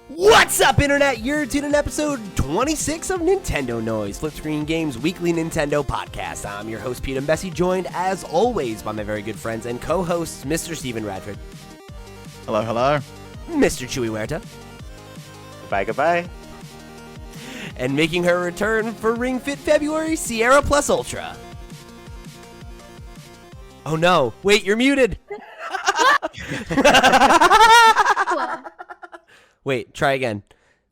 What's up, Internet? You're tuning in episode 26 of Nintendo Noise, Flip Screen Games' weekly Nintendo podcast. I'm your host, Pete and Bessie, joined, as always, by my very good friends and co-hosts, Mr. Steven Radford. Hello, hello. Mr. Chuy Huerta. Goodbye, goodbye. And making her return for Ring Fit February, Sierra Plus Ultra. Oh no, wait, you're muted. Wait, try again.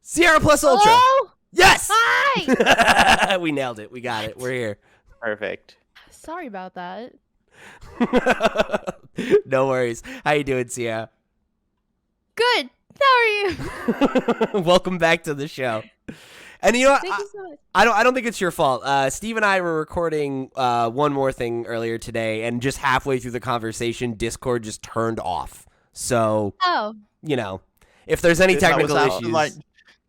Sierra Plus Ultra. Hello? Yes! Hi! We nailed it. We got it. We're here. Perfect. Sorry about that. No worries. How you doing, Sierra? Good. How are you? Welcome back to the show. And you know what? Thank you so much. I don't think it's your fault. Steve and I were recording one more thing earlier today, and just halfway through the conversation, Discord just turned off. So, you know, if there's any technical issues, like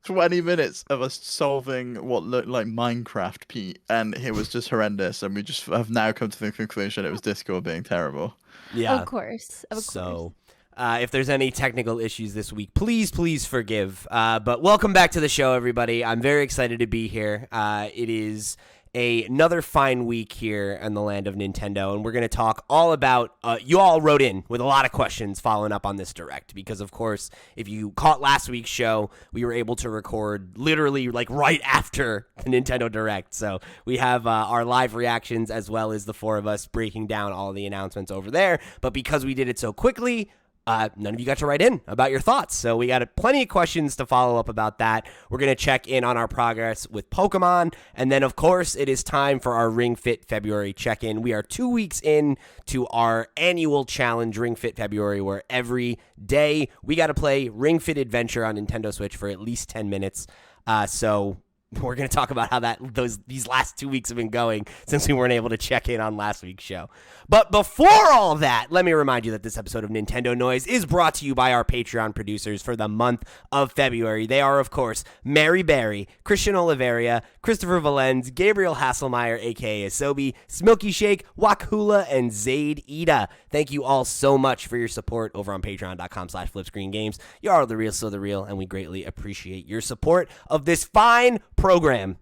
20 minutes of us solving what looked like Minecraft, Pete, and it was just horrendous. And we just have now come to the conclusion it was Discord being terrible. yeah. Of course. So, if there's any technical issues this week, please forgive. But welcome back to the show, everybody. I'm very excited to be here. It is another fine week here in the land of Nintendo, and we're going to talk all about, you all wrote in with a lot of questions following up on this Direct, because, of course, if you caught last week's show, we were able to record literally like right after the Nintendo Direct. So we have our live reactions as well as the four of us breaking down all of the announcements over there. But because we did it so quickly, none of you got to write in about your thoughts. So we got plenty of questions to follow up about that. We're going to check in on our progress with Pokemon. And then, of course, it is time for our Ring Fit February check-in. We are 2 weeks in to our annual challenge, Ring Fit February, where every day we got to play Ring Fit Adventure on Nintendo Switch for at least 10 minutes. So we're going to talk about how these last 2 weeks have been going since we weren't able to check in on last week's show. But before all that, let me remind you that this episode of Nintendo Noise is brought to you by our Patreon producers for the month of February. They are, of course, Mary Berry, Christian Oliveria, Christopher Valenz, Gabriel Hasselmeyer, a.k.a. Asobi, Smilky Shake, Wakula, and Zaid Ida. Thank you all so much for your support over on patreon.com/flipscreengames. You are the real, so the real, and we greatly appreciate your support of this fine program.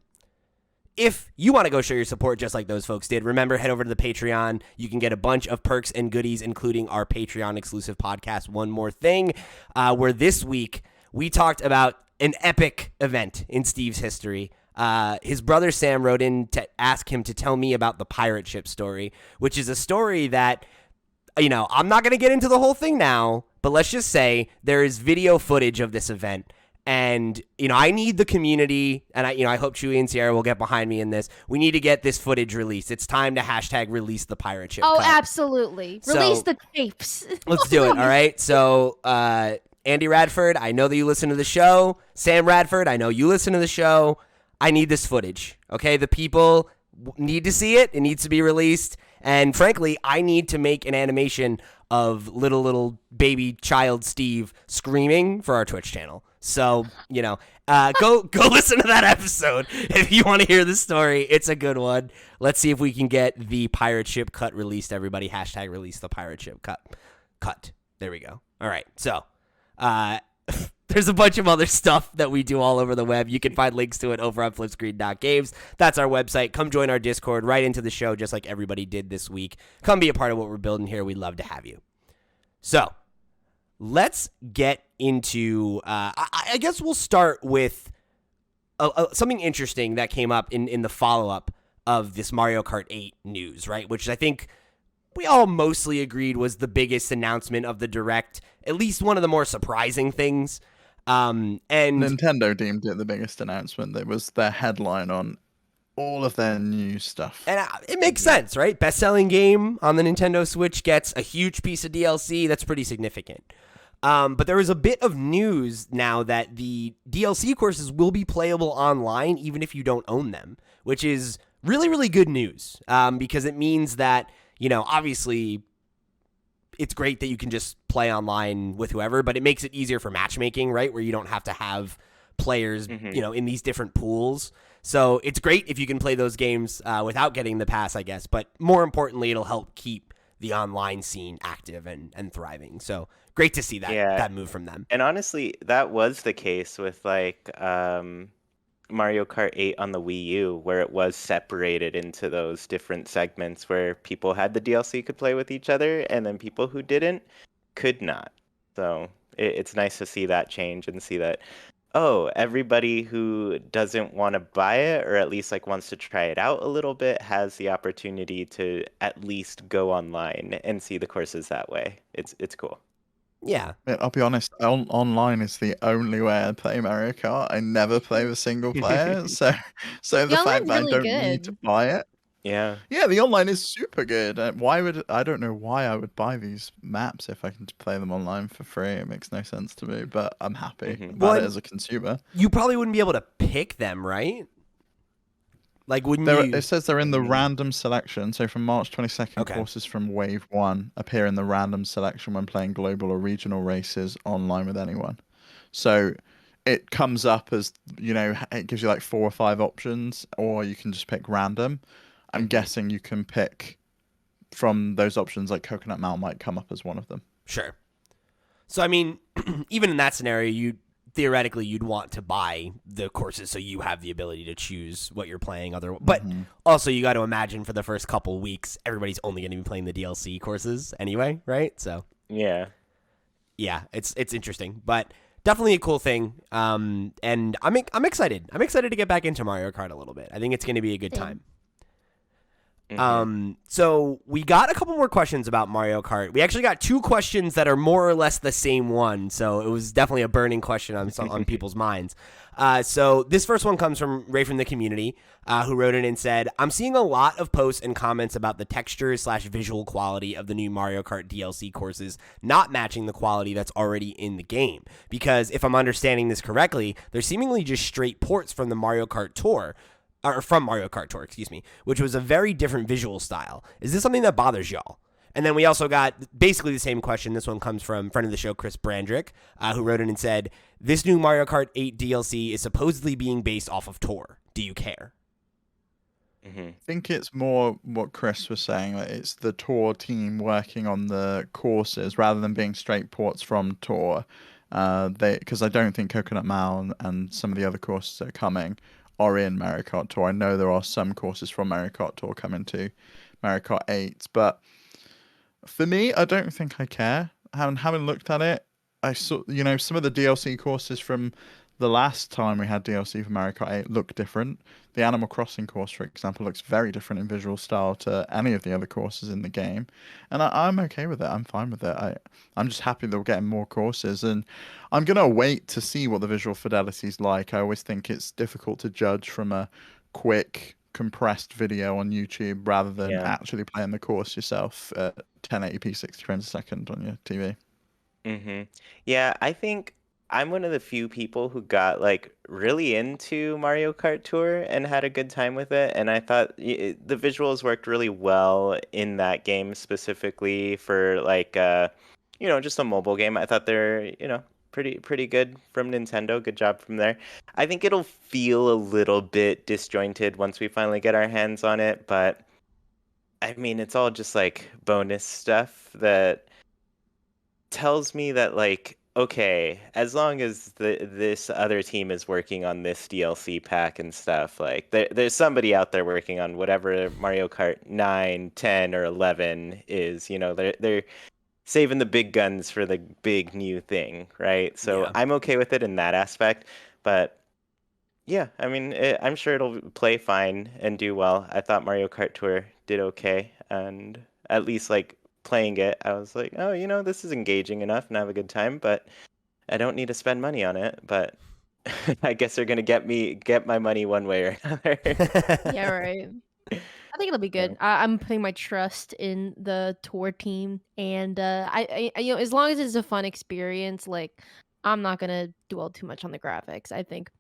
If you want to go show your support just like those folks did, remember, head over to the Patreon. You can get a bunch of perks and goodies, including our Patreon exclusive podcast, One More Thing, where this week we talked about an epic event in Steve's history. His brother Sam wrote in to ask him to tell me about the pirate ship story, which is a story that, you know, I'm not going to get into the whole thing now, but let's just say there is video footage of this event. And, you know, I need the community, and I hope Chuy and Sierra will get behind me in this. We need to get this footage released. It's time to hashtag release the pirate ship. Oh, cut. absolutely. Release the tapes. Let's do it, all right? So, Andy Radford, I know that you listen to the show. Sam Radford, I know you listen to the show. I need this footage, okay? The people need to see it. It needs to be released. And frankly, I need to make an animation of little baby child Steve screaming for our Twitch channel. So, you know, go listen to that episode if you want to hear the story. It's a good one. Let's see if we can get the pirate ship cut released, everybody. Hashtag release the pirate ship cut. There we go. All right. So, there's a bunch of other stuff that we do all over the web. You can find links to it over on flipscreen.games. That's our website. Come join our Discord right into the show just like everybody did this week. Come be a part of what we're building here. We'd love to have you. So, let's get into, I guess we'll start with something interesting that came up in the follow-up of this Mario Kart 8 news, right? Which I think we all mostly agreed was the biggest announcement of the Direct, at least one of the more surprising things. And Nintendo deemed it the biggest announcement. It was their headline on all of their new stuff. And it makes sense, right? Best-selling game on the Nintendo Switch gets a huge piece of DLC. That's pretty significant. But there is a bit of news now that the DLC courses will be playable online even if you don't own them, which is really, really good news, because it means that, you know, obviously it's great that you can just play online with whoever, but it makes it easier for matchmaking, right, where you don't have to have players, you know, in these different pools. So it's great if you can play those games without getting the pass, I guess, but more importantly, it'll help keep the online scene active and thriving. So great to see that Yeah. that move from them. And honestly, that was the case with like Mario Kart 8 on the Wii U, where it was separated into those different segments where people had the DLC could play with each other, and then people who didn't could not. So it's nice to see that change and see that, oh, everybody who doesn't want to buy it or at least like wants to try it out a little bit has the opportunity to at least go online and see the courses that way. It's cool. Yeah. I'll be honest, online is the only way I play Mario Kart. I never play with single player, so the The fact online's that I really don't need to good. buy it. Yeah. Yeah, the online is super good. I don't know why I would buy these maps if I can just play them online for free. It makes no sense to me, but I'm happy Mhm. about Well, it as a consumer. You probably wouldn't be able to pick them, right? Like, wouldn't you? It says they're in the Mm. random selection. So from March 22nd, Okay. courses from Wave 1 appear in the random selection when playing global or regional races online with anyone. So it comes up as, it gives you like 4 or 5 options, or you can just pick random. I'm guessing you can pick from those options, like Coconut Mountain might come up as one of them. Sure. So, I mean, even in that scenario, theoretically you'd want to buy the courses so you have the ability to choose what you're playing. But also you got to imagine for the first couple weeks, everybody's only going to be playing the DLC courses anyway, right? So Yeah. yeah, it's interesting, but definitely a cool thing. And I'm excited. I'm excited to get back into Mario Kart a little bit. I think it's going to be a good Same. time. Mhm. So we got a couple more questions about Mario Kart. We actually got 2 questions that are more or less the same one. So it was definitely a burning question on people's minds. So this first one comes from Ray from the community, who wrote in and said, I'm seeing a lot of posts and comments about the texture/visual quality of the new Mario Kart DLC courses not matching the quality that's already in the game. Because if I'm understanding this correctly, they're seemingly just straight ports from the Mario Kart Tour, or from Mario Kart Tour, which was a very different visual style. Is this something that bothers y'all? And then we also got basically the same question. This one comes from friend of the show, Chris Brandrick, who wrote in and said, this new Mario Kart 8 DLC is supposedly being based off of Tour. Do you care? Mhm. I think it's more what Chris was saying, that it's the Tour team working on the courses rather than being straight ports from Tour. Because I don't think Coconut Mountain and some of the other courses that are coming are in Mario Kart Tour. I know there are some courses from Mario Kart Tour coming to Mario Kart 8, but for me, I don't think I care. Having looked at it, I saw, some of the DLC courses from the last time we had DLC for Mario Kart 8 look different. The Animal Crossing course, for example, looks very different in visual style to any of the other courses in the game. And I'm okay with it. I'm fine with it. I'm just happy that we're getting more courses. And I'm going to wait to see what the visual fidelity is like. I always think it's difficult to judge from a quick, compressed video on YouTube rather than Yeah. actually playing the course yourself at 1080p 60 frames a second on your TV. Mhm. Yeah, I think I'm one of the few people who got like really into Mario Kart Tour and had a good time with it, and I thought the visuals worked really well in that game specifically for like just a mobile game. I thought they're, pretty good from Nintendo. Good job from there. I think it'll feel a little bit disjointed once we finally get our hands on it, but I mean, it's all just like bonus stuff that tells me that, like, okay, as long as this other team is working on this DLC pack and stuff, like there's somebody out there working on whatever Mario Kart 9, 10, or 11 is. They're saving the big guns for the big new thing, right? So Yeah. I'm okay with it in that aspect, but yeah, I mean, I'm sure it'll play fine and do well. I thought Mario Kart Tour did okay, and at least like playing it, I was like, oh, this is engaging enough and I have a good time, but I don't need to spend money on it. But I guess they're gonna get my money one way or another. Yeah, right. I think it'll be good. I'm putting my trust in the tour team, and as long as it's a fun experience, like I'm not gonna dwell too much on the graphics. I think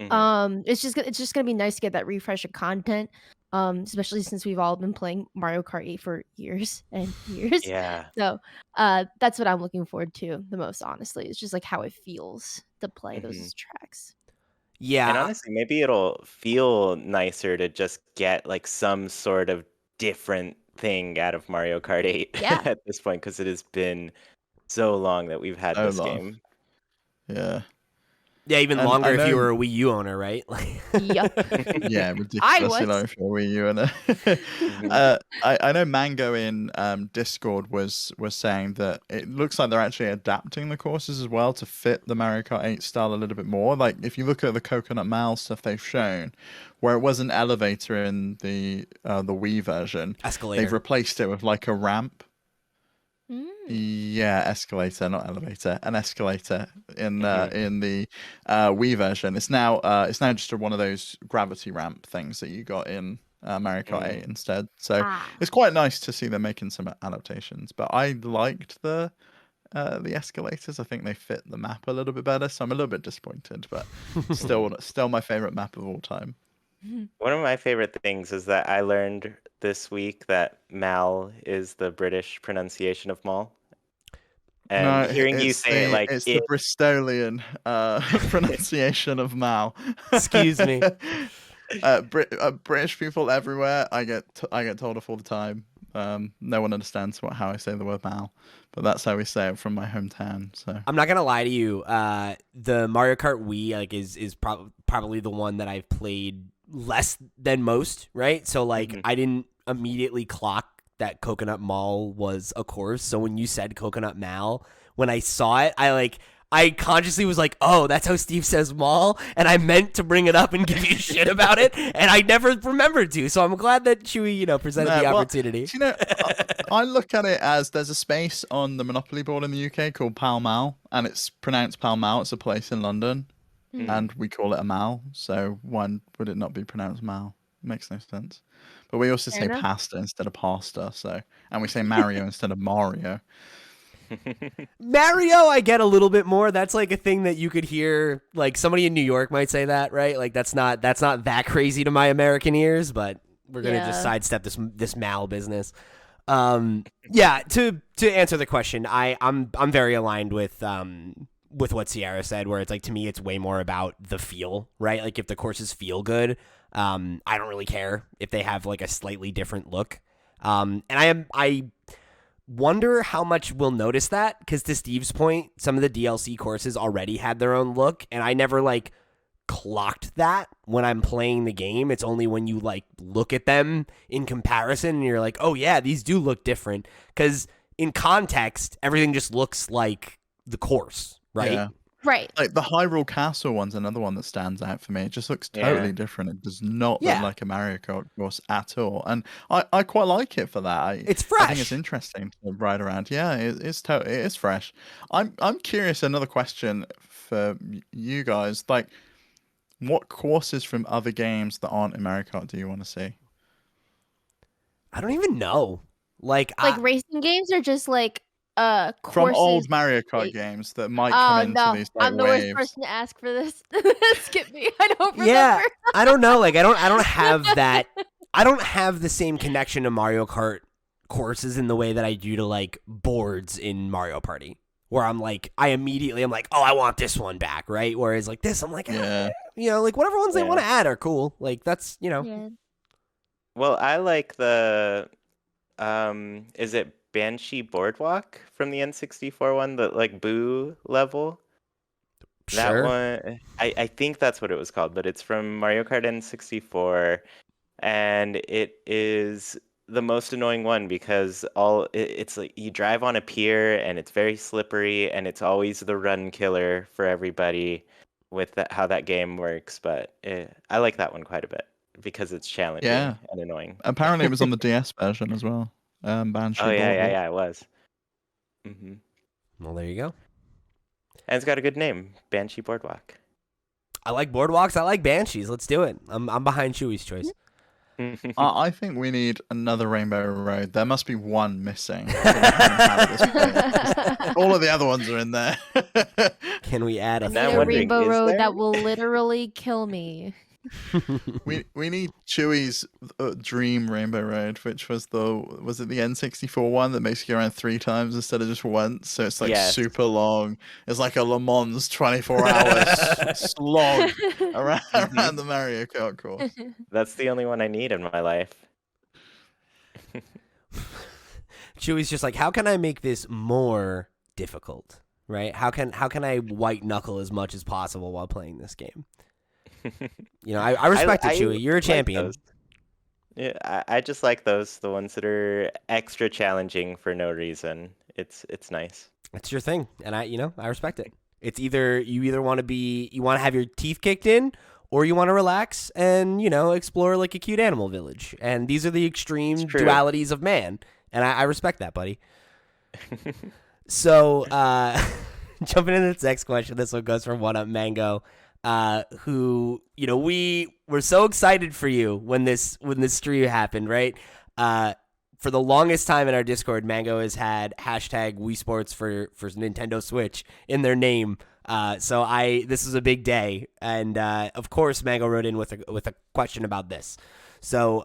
Mhm. it's just gonna be nice to get that refresh of content. Especially since we've all been playing Mario Kart 8 for years and years. Yeah. So, that's what I'm looking forward to the most, honestly. It's just like how it feels to play Mhm. those tracks. And Yeah. honestly, maybe it'll feel nicer to just get like some sort of different thing out of Mario Kart 8 Yeah. at this point, because it has been so long that we've had So this long. game. Yeah. Yeah, even And longer I if you know- were a Wii U owner, right? Like, Yup. Yeah, I ridiculously was. low for Wii U. And I know Mango in Discord was saying that it looks like they're actually adapting the courses as well to fit the Mario Kart 8 style a little bit more. Like if you look at the Coconut Mall stuff they've shown, where it was an elevator in the Wii version, escalator. they've replaced it with like a ramp. Mm. Yeah, escalator, not elevator. An escalator in the Wii version. It's now just one of those gravity ramp things that you got in Mario Kart 8 instead. So it's quite nice to see them making some adaptations. But I liked the escalators. I think they fit the map a little bit better. So I'm a little bit disappointed, but still my favorite map of all time. One of my favorite things is that I learned this week that Mal is the British pronunciation of mall. And No, hearing you say it like it's the Bristolian pronunciation of Mal. Excuse me. British people everywhere. I get told off all the time. No one understands how I say the word Mal, but that's how we say it from my hometown. So I'm not gonna lie to you. The Mario Kart Wii like is probably the one that I've played less than most. Right, so like I didn't immediately clock that Coconut Mall was a course. So when you said Coconut Mall, when I saw it, I consciously was like, oh, that's how Steve says mall, and I meant to bring it up and give you shit about it, and I never remembered to. So I'm glad that Chuy, presented the opportunity. I look at it as there's a space on the Monopoly board in the UK called Pall Mall, and it's pronounced Pall Mall. It's a place in London, and we call it a mall. So why would it not be pronounced Mall? Makes no sense. But we also say pasta instead of pasta, and we say Mario instead of Mario. Mario, I get a little bit more. That's like a thing that you could hear, like somebody in New York might say that, right? Like that's not that crazy to my American ears, but we're gonna just sidestep this Mal business. Yeah. To answer the question, I'm very aligned with what Sierra said, where it's like to me it's way more about the feel, right? Like if the courses feel good, I don't really care if they have like a slightly different look. And I wonder how much we'll notice that, because to Steve's point, some of the DLC courses already had their own look, and I never like clocked that when I'm playing the game. It's only when you like look at them in comparison and you're like, oh yeah, these do look different, because in context everything just looks like the course, right? Yeah. Right. Like the Hyrule Castle one's another one that stands out for me. It just looks totally different. It does not look like a Mario Kart course at all. And I quite like it for that. It's fresh. I think it's interesting to ride around. Yeah, it is fresh. I'm curious, another question for you guys. Like, what courses from other games that aren't in Mario Kart do you want to see? I don't even know. Like racing games, or just like courses from old Mario Kart games that might come into these like I'm the waves. worst person to ask for this. Skip me. I don't remember. Yeah, I don't know. Like I don't have that. I don't have the same connection to Mario Kart courses in the way that I do to like boards in Mario Party, where I'm like, I'm like, oh, I want this one back, right? Whereas like this, I'm like, like whatever ones they want to add are cool. Like that's Yeah. Well, I like the is it Banshee Boardwalk from the N64 one, the like Boo level? Sure. That one, I think that's what it was called, but it's from Mario Kart N64, and it is the most annoying one because it's like you drive on a pier and it's very slippery, and it's always the run killer for everybody with how that game works. But I like that one quite a bit because it's challenging and annoying. Apparently, it was on the DS version as well. Banshee. Oh yeah, it was. Mm-hmm. Well, there you go. And it's got a good name, Banshee Boardwalk. I like boardwalks. I like banshees. Let's do it. I'm behind Chewy's choice. I think we need another Rainbow Road. There must be one missing. All of the other ones are in there. Can we add I need a Rainbow Road that will literally kill me. we need Chewy's dream Rainbow Road, which was it the N64 one that makes you go around 3 times instead of just once, so it's like super long. It's like a Le Mans 24-hour slog around the Mario Kart course. That's the only one I need in my life. Chewy's just like, how can I make this more difficult? Right? How can I white knuckle as much as possible while playing this game? I respect it, Chuy. You're a champion. Those. Yeah, I just like those, the ones that are extra challenging for no reason. It's nice. It's your thing, and I respect it. It's either you want to have your teeth kicked in, or you want to relax and explore like a cute animal village. And these are the extreme dualities of man, and I respect that, buddy. So, jumping into this next question, this one goes from One Up Mango, who we were so excited for you when this stream happened, right? For the longest time in our Discord, Mango has had hashtag Wii Sports for Nintendo Switch in their name. So this is a big day, and of course, Mango wrote in with a question about this. So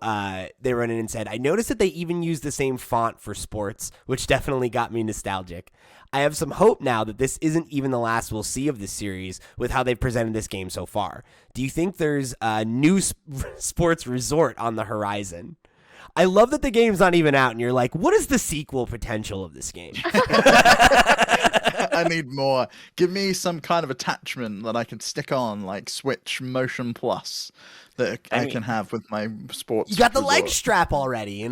they wrote in and said, I noticed that they even use the same font for sports, which definitely got me nostalgic. I have some hope now that this isn't even the last we'll see of this series with how they've presented this game so far. Do you think there's a new sports resort on the horizon? I love that the game's not even out, and you're like, what is the sequel potential of this game? I need more. Give me some kind of attachment that I can stick on, like Switch Motion Plus, that I can have with my sports. You got the resort. leg strap already,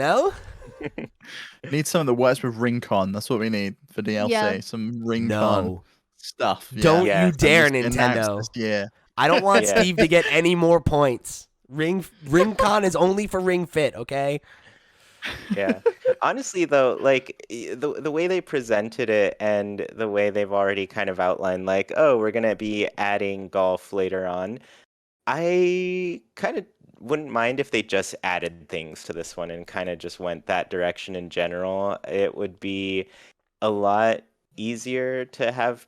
Need something that works with Ring-Con. That's what we need for DLC. Yeah. Some Ring-Con stuff. Don't Yeah. you dare, Nintendo. Yeah. I don't want Steve to get any more points. Ring-Con is only for Ring Fit, okay? Yeah. Honestly, though, like the way they presented it and the way they've already kind of outlined, like, oh, we're gonna be adding golf later on. I kind of wouldn't mind if they just added things to this one and kind of just went that direction in general. It would be a lot easier to have,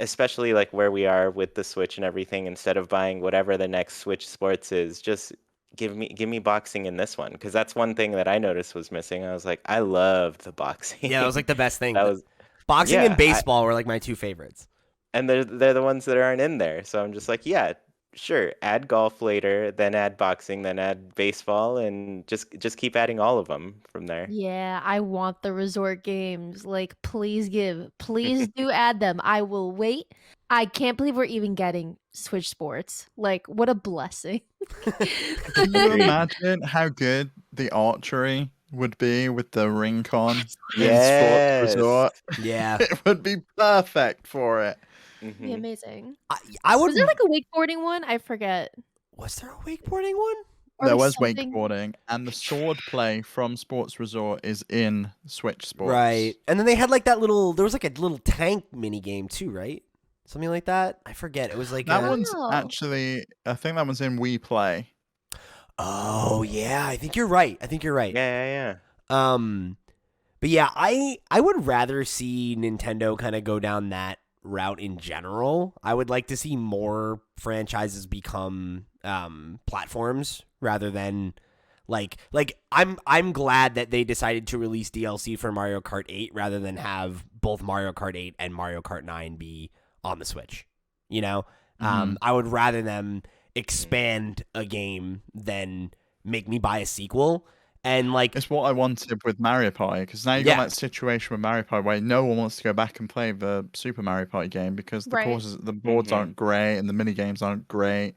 especially like where we are with the Switch and everything, instead of buying whatever the next Switch Sports is, just give me boxing in this one, because that's one thing that I noticed was missing. I was like, I love the boxing. Yeah, it was like the best thing. That was boxing yeah, and baseball were like my two favorites. and they're the ones that aren't in there. So I'm just like, yeah, sure, add golf later, then add boxing, then add baseball, and just keep adding all of them from there. Yeah, I want the resort games. Like, please do add them. I will wait. I can't believe we're even getting Switch Sports. Like, what a blessing. Can you imagine how good the archery would be with the Ring-Con in Yes. Sports Resort? Yeah. It would be perfect for it. Mhm. Be amazing. I would. Was there like a wakeboarding one? I forget. Was there a wakeboarding one? Or There like was something- wakeboarding, and the sword play from Sports Resort is in Switch Sports. Right. And then they had like there was like a little tank mini game too, right? Something like that. I forget. It was like That one's Oh. actually, I think that one's in Wii Play. Oh yeah, I think you're right. Yeah. But yeah, I would rather see Nintendo kind of go down that route in general. I would like to see more franchises become platforms rather than like I'm glad that they decided to release DLC for Mario Kart 8 rather than have both Mario Kart 8 and Mario Kart 9 be on the Switch. I would rather them expand a game than make me buy a sequel. And like It's what I wanted with Mario Party, because now you've got that situation with Mario Party where no one wants to go back and play the Super Mario Party game because the Right. the boards aren't great and the mini games aren't great.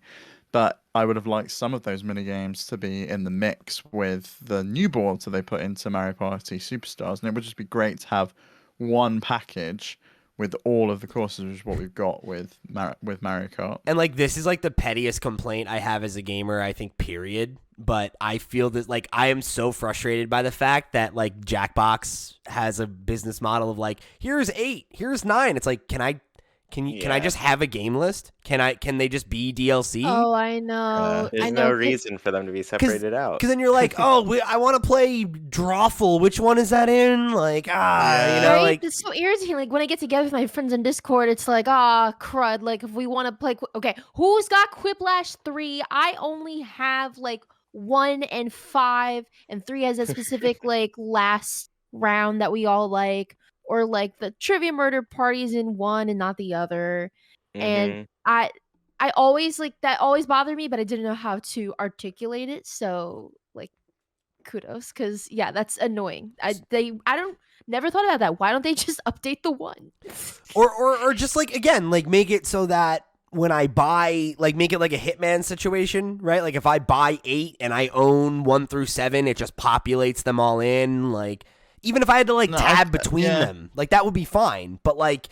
But I would have liked some of those mini games to be in the mix with the new boards that they put into Mario Party Superstars, and it would just be great to have one package with all of the courses, which is what we've got with Mario Kart. And like this is like the pettiest complaint I have as a gamer, I think, period. But I feel that like I am so frustrated by the fact that like Jackbox has a business model of like, here's 8, here's 9. It's like, can I just have a game list? Can they just be DLC? Oh, I know. There's I no know. reason for them to be separated out. Because then you're like, oh, I want to play Drawful. Which one is that in? Like, Right? like It's so irritating. Like when I get together with my friends in Discord, it's like, crud. Like if we want to play, okay, who's got Quiplash 3? I only have like 1 and 5, and 3 has a specific like last round that we all like, or like the trivia murder parties in one and not the other. And I always like that always bothered me, but I didn't know how to articulate it. So like kudos, because yeah, that's annoying. I don't never thought about that. Why don't they just update the one? Or just like, again, like make it so that when I buy, like make it like a Hitman situation, right? Like if I buy 8 and I own 1 through 7, it just populates them all in. Like even if I had to like tab between them, like that would be fine. But like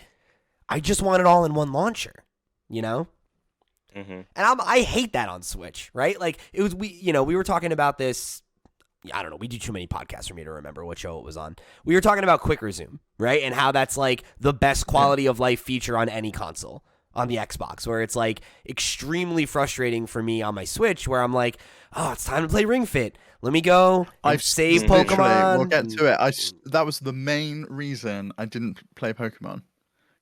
I just want it all in one launcher, you know? Mm-hmm. And I hate that on Switch, right? Like it was, we were talking about this. I don't know. We do too many podcasts for me to remember what show it was on. We were talking about Quick Resume, right? And how that's like the best quality of life feature on any console on the Xbox, where it's like extremely frustrating for me on my Switch, where I'm like, oh, it's time to play Ring Fit. Let me go. I've saved Pokemon. We'll get to it. That was the main reason I didn't play Pokemon.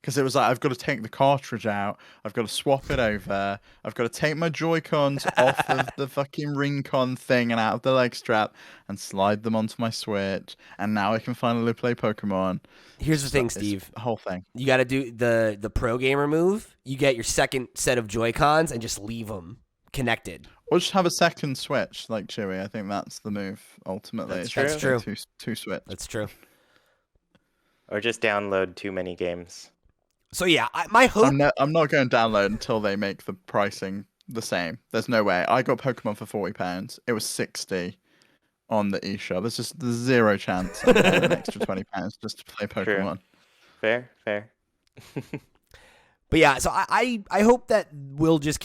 Because it was like, I've got to take the cartridge out, I've got to swap it over, I've got to take my Joy-Cons off of the fucking Ring-Con thing and out of the leg strap and slide them onto my Switch, and now I can finally play Pokemon. Here's the thing, Steve. The whole thing. You got to do the pro gamer move. You get your second set of Joy-Cons and just leave them connected. Or just have a second Switch, like Chuy. I think that's the move, ultimately. That's true. Two Switch. That's true. Or just download too many games. So yeah, my hope. I'm not going to download until they make the pricing the same. There's no way. I got Pokemon for £40. It was $60 on the eShop. There's zero chance I'm paying an extra £20 just to play Pokemon. True. Fair. But yeah, so I hope that we'll just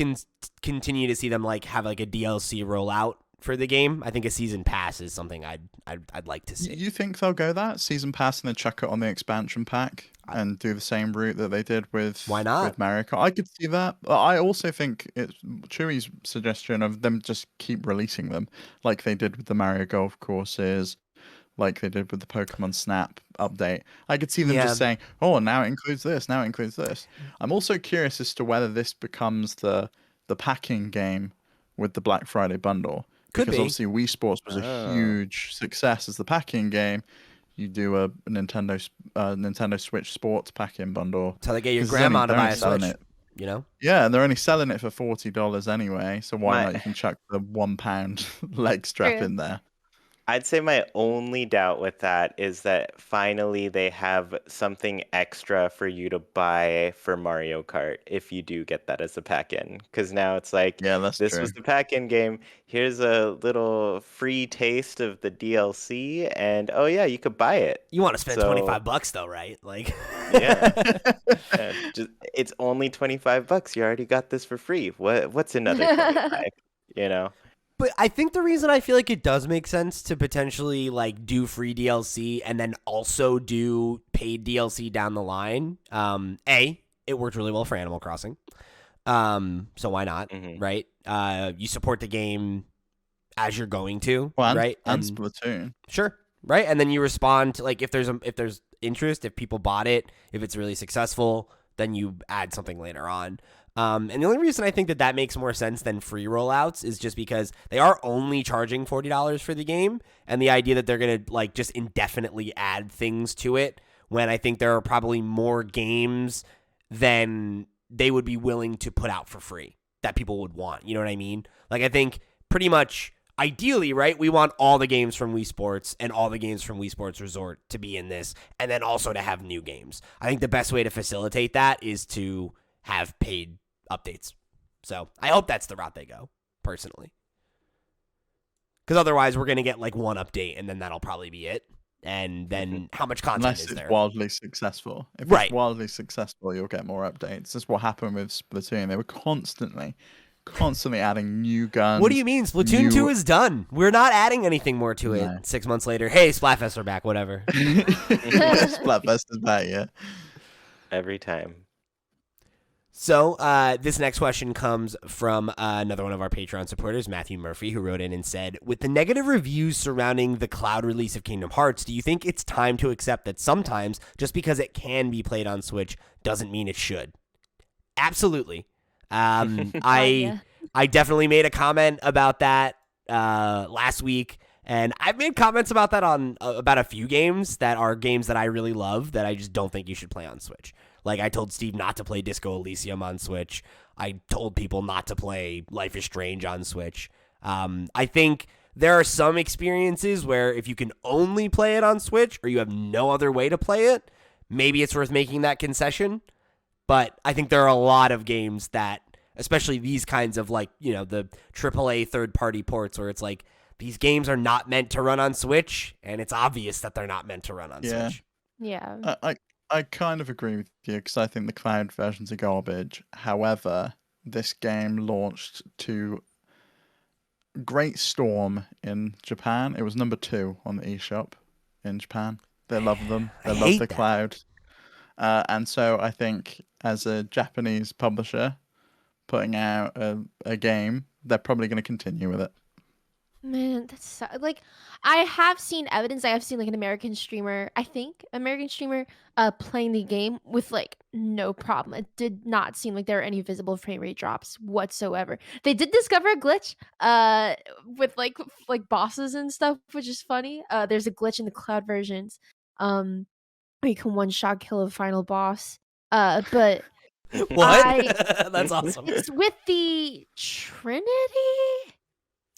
continue to see them like have like a DLC rollout for the game. I think a season pass is something I'd like to see. You think they'll go that season pass and then chuck it on the expansion pack and do the same route that they did with Why not? with Mario Kart? I could see that. But I also think it's Chewy's suggestion of them just keep releasing them like they did with the Mario Golf courses, like they did with the Pokemon Snap update. I could see them just saying, "Oh, now it includes this. Now it includes this." I'm also curious as to whether this becomes the packing game with the Black Friday bundle. Because obviously Wii Sports was a huge success as the packing game. You do a Nintendo Switch Sports pack-in bundle. That's how they get your grandma to buy a Switch. You know? Yeah, and they're only selling it for $40 anyway. So why not? You can chuck the £1 leg strap in there. I'd say my only doubt with that is that finally they have something extra for you to buy for Mario Kart if you do get that as a pack-in. Because now it's like, this was the pack-in game. Here's a little free taste of the DLC, and oh yeah, you could buy it. You want to spend $25 though, right? Like, it's only $25. You already got this for free. What's another 25? You know. But I think the reason I feel like it does make sense to potentially like do free DLC and then also do paid DLC down the line. It worked really well for Animal Crossing. So why not? Mm-hmm. Right? You support the game as you're going to, right? And Splatoon. Sure. Right. And then you respond to like if there's interest, if people bought it, if it's really successful, then you add something later on. And the only reason I think that makes more sense than free rollouts is just because they are only charging $40 for the game, and the idea that they're going to like just indefinitely add things to it when I think there are probably more games than they would be willing to put out for free that people would want. You know what I mean? Like I think pretty much ideally, right, we want all the games from Wii Sports and all the games from Wii Sports Resort to be in this, and then also to have new games. I think the best way to facilitate that is to have paid updates. So I hope that's the route they go, personally. Because otherwise we're going to get like one update and then that'll probably be it. And then how much content is there? Unless it's wildly successful. If it's wildly successful, you'll get more updates. That's what happened with Splatoon. They were constantly adding new guns. What do you mean? Splatoon 2 is done. We're not adding anything more to it. 6 months later, hey, Splatfest are back, whatever. Splatfest is back, yeah. Every time. So this next question comes from another one of our Patreon supporters, Matthew Murphy, who wrote in and said, with the negative reviews surrounding the cloud release of Kingdom Hearts, do you think it's time to accept that sometimes just because it can be played on Switch doesn't mean it should? Absolutely. I definitely made a comment about that last week, and I've made comments about that on about a few games that are games that I really love that I just don't think you should play on Switch. Like, I told Steve not to play Disco Elysium on Switch. I told people not to play Life is Strange on Switch. I think there are some experiences where if you can only play it on Switch or you have no other way to play it, maybe it's worth making that concession. But I think there are a lot of games that, especially these kinds of like, you know, the AAA third-party ports where it's like, these games are not meant to run on Switch, and it's obvious that they're not meant to run on Switch. Yeah. I kind of agree with you because I think the cloud versions are garbage. However, this game launched to great storm in Japan. It was number 2 on the eShop in Japan. They love them. They love hate the that. cloud. And so I think as a Japanese publisher putting out a game, they're probably going to continue with it. Man, that's like I have seen evidence. I have seen like an American streamer, I think, playing the game with like no problem. It did not seem like there were any visible frame rate drops whatsoever. They did discover a glitch with like bosses and stuff, which is funny. There's a glitch in the cloud versions where you can one shot kill a final boss. But What? That's awesome. it's with the Trinity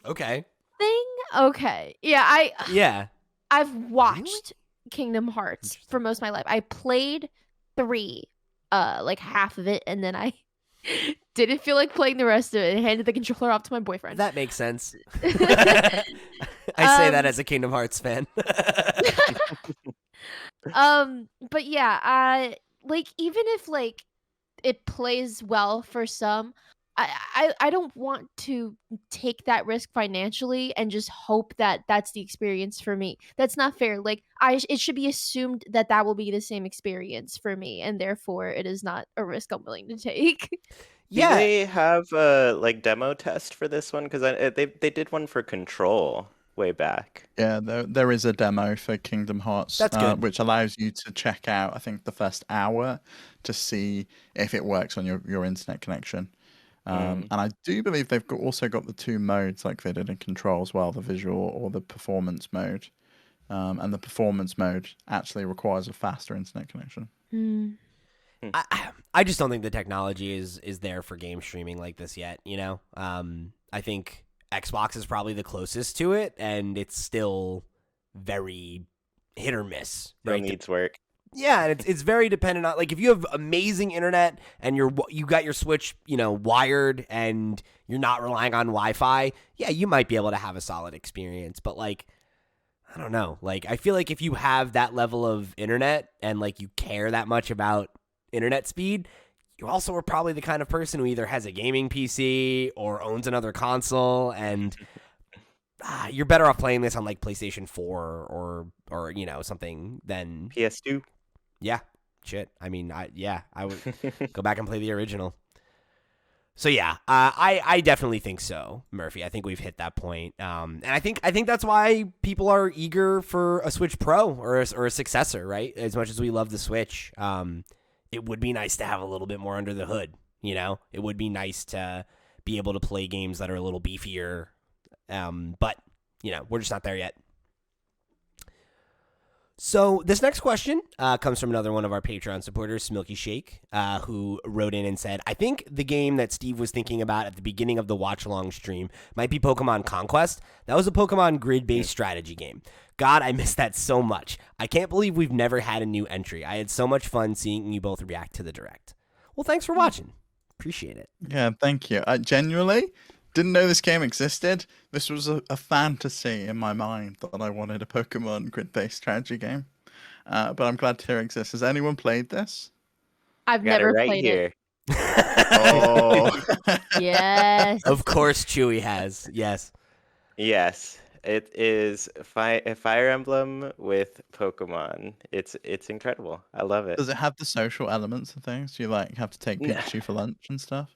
Okay. thing. Okay. Yeah, Yeah. I've watched Kingdom Hearts for most of my life. I played 3, like half of it, and then I didn't feel like playing the rest of it and handed the controller off to my boyfriend. That makes sense. I say that as a Kingdom Hearts fan. But yeah, like even if like it plays well for some, I don't want to take that risk financially and just hope that that's the experience for me. That's not fair. Like it should be assumed that that will be the same experience for me, and therefore it is not a risk I'm willing to take. Yeah. Do they have a like demo test for this one? Because they did one for Control way back. Yeah, there is a demo for Kingdom Hearts, That's good. which allows you to check out, I think, the first hour to see if it works on your internet connection. And I do believe they've also got the 2 modes like they did in Control as well, the visual or the performance mode. And the performance mode actually requires a faster internet connection. I just don't think the technology is there for game streaming like this yet, you know? I think Xbox is probably the closest to it, and it's still very hit or miss. Still Right? needs work. Yeah, and it's very dependent on, like, if you have amazing internet and you got your Switch, you know, wired and you're not relying on Wi-Fi, yeah, you might be able to have a solid experience. But like, I don't know, like I feel like if you have that level of internet and like you care that much about internet speed, you also are probably the kind of person who either has a gaming PC or owns another console, and you're better off playing this on like PlayStation 4 or you know, something than PS2. yeah, shit. I mean, I would go back and play the original. So yeah, I definitely think so, Murphy. I think we've hit that point, and I think that's why people are eager for a Switch Pro or a successor, right? As much as we love the Switch, it would be nice to have a little bit more under the hood. You know, it would be nice to be able to play games that are a little beefier, but you know, we're just not there yet. So this next question comes from another one of our Patreon supporters, Smilky Shake, who wrote in and said, I think the game that Steve was thinking about at the beginning of the watch-along stream might be Pokemon Conquest. That was a Pokemon grid-based strategy game. God, I miss that so much. I can't believe we've never had a new entry. I had so much fun seeing you both react to the direct. Well, thanks for watching. Appreciate it. Yeah, thank you. I genuinely didn't know this game existed. This was a fantasy in my mind that I wanted a Pokemon grid-based strategy game. But I'm glad to hear it exists. Has anyone played this? I've Got it never right played here. Oh. it. Yes. Of course Chewy has. Yes. Yes, it is a Fire Emblem with Pokemon. It's incredible. I love it. Does it have the social elements and things? Do you like have to take Pikachu for lunch and stuff?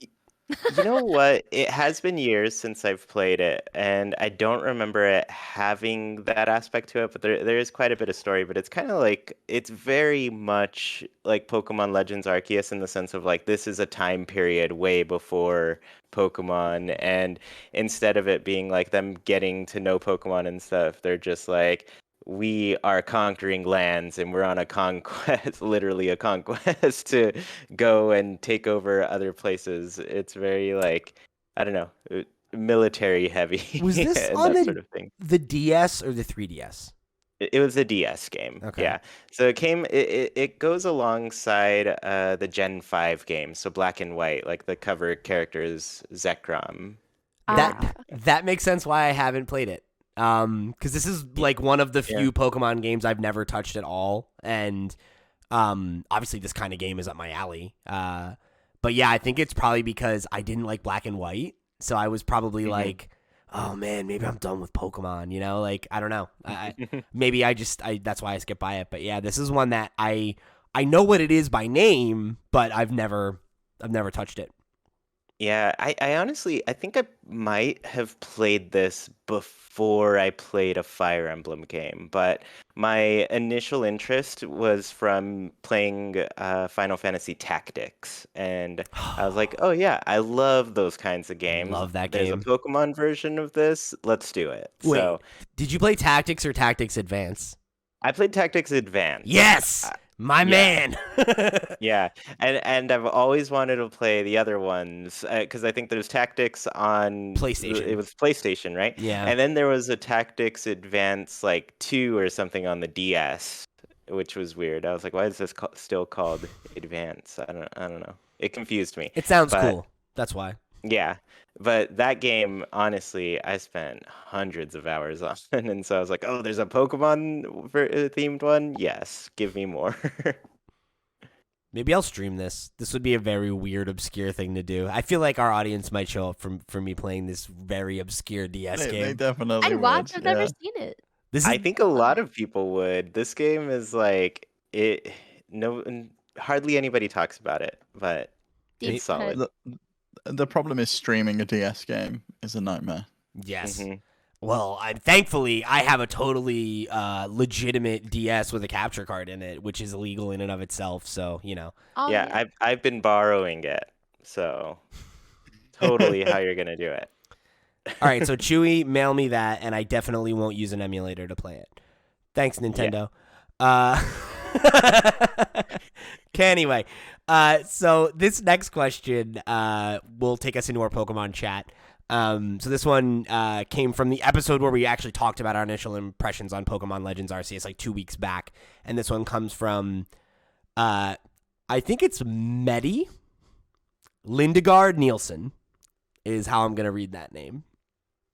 You know what? It has been years since I've played it, and I don't remember it having that aspect to it, but there is quite a bit of story, but it's kind of like, it's very much like Pokemon Legends Arceus in the sense of like, this is a time period way before Pokemon, and instead of it being like them getting to know Pokemon and stuff, they're just like, we are conquering lands and we're on a conquest, literally a conquest to go and take over other places. It's very like, I don't know. military heavy Was this and on that sort of thing. the DS or the 3DS? It was a DS game. Okay. Yeah. So it goes alongside the Gen 5 game, so black and white, like the cover character is Zekrom. That makes sense why I haven't played it. Because this is like one of the few Pokemon games I've never touched at all, and obviously this kind of game is up my alley. But yeah, I think it's probably because I didn't like black and white, so I was probably like, oh man, maybe I'm done with Pokemon, you know? Like, I don't know. Maybe that's why I skip by it. But yeah, this is one that I know what it is by name, but I've never touched it. Yeah, I honestly, I think I might have played this before I played a Fire Emblem game, but my initial interest was from playing Final Fantasy Tactics, and I was like, oh yeah, I love those kinds of games. Love that There's game. a Pokemon version of this, let's do it. Wait, So did you play Tactics or Tactics Advance? I played Tactics Advance. Yes! My man. Yeah, and I've always wanted to play the other ones because I think there's Tactics on PlayStation. It was PlayStation, right? Yeah. And then there was a Tactics Advance like 2 or something on the DS, which was weird. I was like, why is this still called Advance? I don't know. It confused me. It sounds cool. That's why. Yeah, but that game, honestly, I spent hundreds of hours on, and so I was like, oh, there's a Pokemon themed one? Yes, give me more. Maybe I'll stream this. This would be a very weird, obscure thing to do. I feel like our audience might show up for me playing this very obscure DS game. They definitely I'd would. watch. I've never seen it. I think a lot of people would. This game is like it. No, hardly anybody talks about it, but Deep it's solid. cut. The problem is streaming a DS game is a nightmare. Yes. Mm-hmm. Well, thankfully I have a totally legitimate DS with a capture card in it, which is illegal in and of itself. So Oh, Yeah, I've been borrowing it, so totally how you're gonna do it. All right, so Chewy, mail me that, and I definitely won't use an emulator to play it. Thanks, Nintendo. Okay, anyway, so this next question will take us into our Pokemon chat. So this one came from the episode where we actually talked about our initial impressions on Pokemon Legends Arceus like 2 weeks back, and this one comes from, I think it's Medi Lindegard Nielsen is how I'm gonna read that name.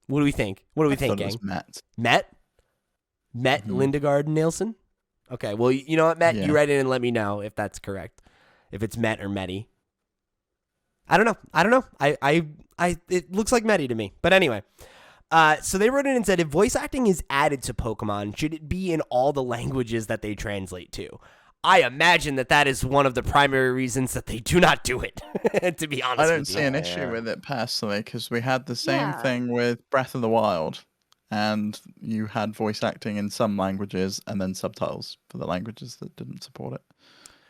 What do we think? What do we think, gang? Met Lindegard Nielsen. Okay, well, you know what, Matt? Yeah. You write in and let me know if that's correct. If it's Met or Medi. I don't know. It looks like Medi to me. But anyway, so they wrote in and said, if voice acting is added to Pokemon, should it be in all the languages that they translate to? I imagine that is one of the primary reasons that they do not do it, to be honest I don't with see you. an issue with it personally, because we had the same thing with Breath of the Wild, and you had voice acting in some languages and then subtitles for the languages that didn't support it.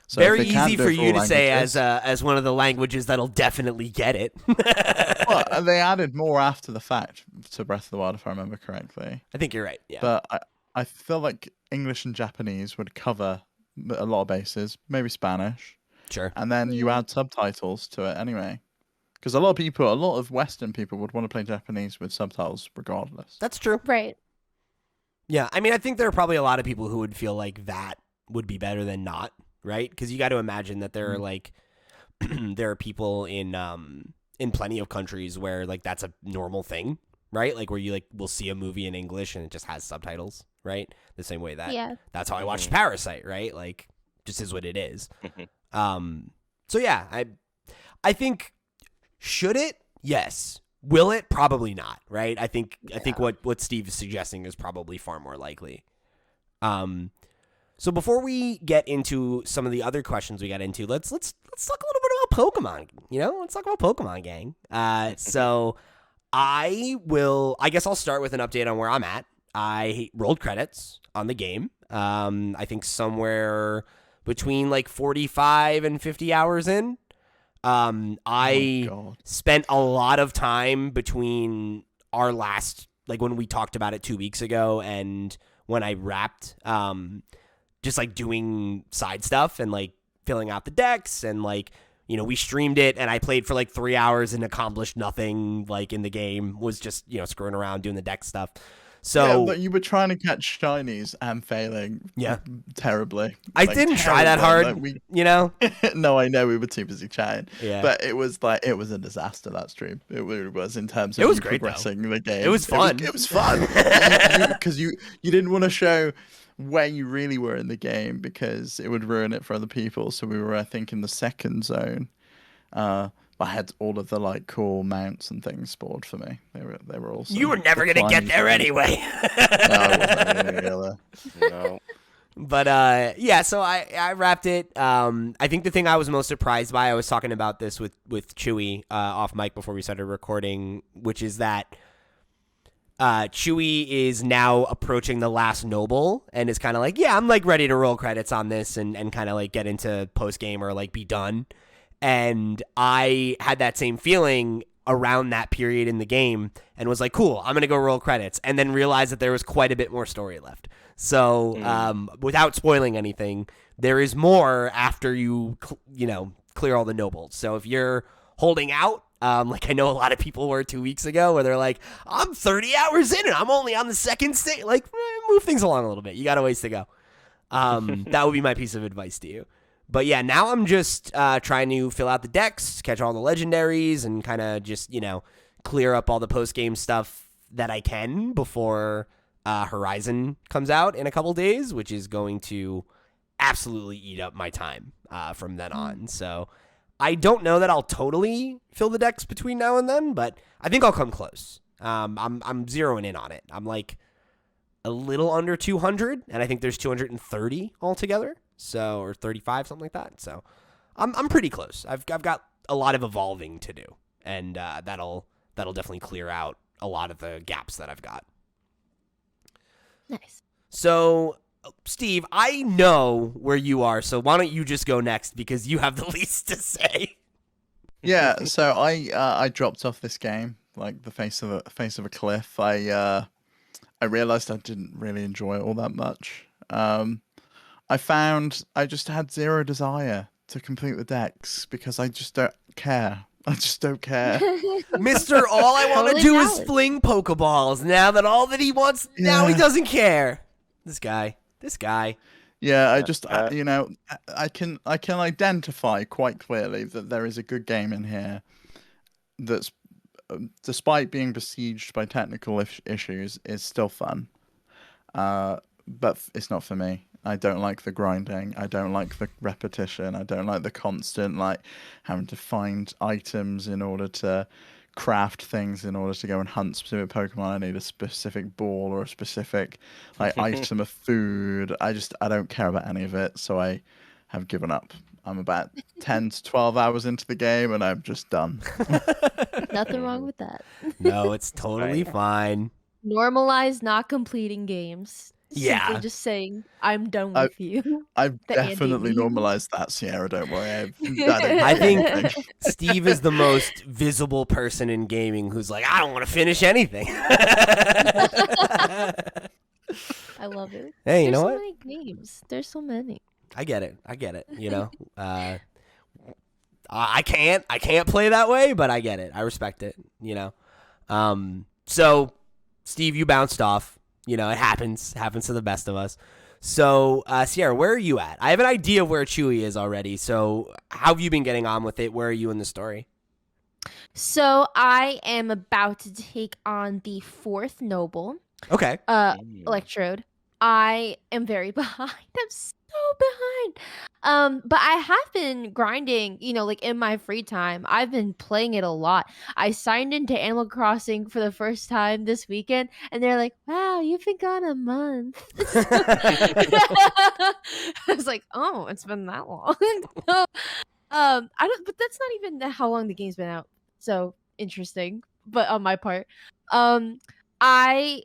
So very easy for you to say as one of the languages that'll definitely get it. Well, they added more after the fact to Breath of the Wild, if I remember correctly. I think you're right. Yeah. But I feel like English and Japanese would cover a lot of bases, maybe Spanish. Sure. And then you add subtitles to it anyway. Because a lot of Western people would want to play Japanese with subtitles regardless. That's true. Right. Yeah, I mean, I think there are probably a lot of people who would feel like that would be better than not, right? Because you got to imagine that there are like there are people in plenty of countries where like that's a normal thing, right? Like where you like will see a movie in English and it just has subtitles, right? The same way that that's how I watched Parasite, right? Like just is what it is. So yeah, I think should it? Yes. Will it? Probably not, right? I think what Steve is suggesting is probably far more likely. So before we get into some of the other questions we got into, let's talk a little bit about Pokemon. Let's talk about Pokemon, gang. So I guess I'll start with an update on where I'm at. I rolled credits on the game. I think somewhere between like 45 and 50 hours in. I spent a lot of time between our last, like when we talked about it 2 weeks ago and when I wrapped, just like doing side stuff and like filling out the decks and like, we streamed it and I played for like 3 hours and accomplished nothing like in the game, was just, screwing around doing the deck stuff. So but you were trying to catch shinies and failing terribly. I didn't try that hard, No, I know, we were too busy chatting. Yeah. But it was a disaster, that stream. It really was, in terms of It was great, progressing the game. It was fun. It was fun. Because you didn't want to show where you really were in the game, because it would ruin it for other people. So we were, I think, in the second zone. I had all of the like cool mounts and things spawned for me. They were awesome. You were never gonna get there anyway. No, I wasn't gonna go there. No. But so I wrapped it. I think the thing I was most surprised by, I was talking about this with Chuy off mic before we started recording, which is that Chuy is now approaching the last noble and is kind of like, I'm like ready to roll credits on this and kind of like get into post game or like be done. And I had that same feeling around that period in the game and was like, cool, I'm going to go roll credits, and then realized that there was quite a bit more story left. So without spoiling anything, there is more after you, clear all the nobles. So if you're holding out, like I know a lot of people were 2 weeks ago, where they're like, I'm 30 hours in and I'm only on the second stage, like move things along a little bit. You got a ways to go. That would be my piece of advice to you. But yeah, now I'm just trying to fill out the decks, catch all the legendaries, and kind of just, clear up all the post-game stuff that I can before Horizon comes out in a couple days, which is going to absolutely eat up my time from then on. So I don't know that I'll totally fill the decks between now and then, but I think I'll come close. I'm zeroing in on it. I'm like a little under 200, and I think there's 230 altogether. So, or 35, something like that. So I'm pretty close. I've got a lot of evolving to do, and that'll definitely clear out a lot of the gaps that I've got. Nice. So, Steve, I know where you are, so why don't you just go next, because you have the least to say. Yeah, so I dropped off this game like the face of a cliff. I realized I didn't really enjoy it all that much. I found I just had zero desire to complete the decks because I just don't care. I just don't care. Mister, all I want to Totally do is valid. fling Pokeballs. Now that all that he wants, now he doesn't care. This guy. Yeah, I can identify quite clearly that there is a good game in here that's, despite being besieged by technical issues, is still fun. But it's not for me. I don't like the grinding. I don't like the repetition. I don't like the constant, like, having to find items in order to craft things in order to go and hunt specific Pokemon. I need a specific ball or a specific like item of food. I don't care about any of it, so I have given up. I'm about 10 to 12 hours into the game and I'm just done. Nothing wrong with that. No, it's totally fine. Normalize not completing games. Yeah. Simply just saying, I'm done with you. I've The definitely Andy. normalized that, Sierra. Don't worry. I think Steve is the most visible person in gaming who's like, I don't want to finish anything. I love it. Hey, you There's know so what? many games. There's so many. I get it. I can't play that way, but I get it. I respect it, So, Steve, you bounced off. It happens to the best of us. So, Sierra, where are you at? I have an idea of where Chuy is already. So, how have you been getting on with it? Where are you in the story? So I am about to take on the 4th noble, Okay. Electrode. I am very behind. I'm so behind. But I have been grinding, like in my free time. I've been playing it a lot. I signed into Animal Crossing for the first time this weekend, and they're like, "Wow, you've been gone a month." I was like, "Oh, it's been that long." So, I don't. But that's not even how long the game's been out. So interesting. But on my part, I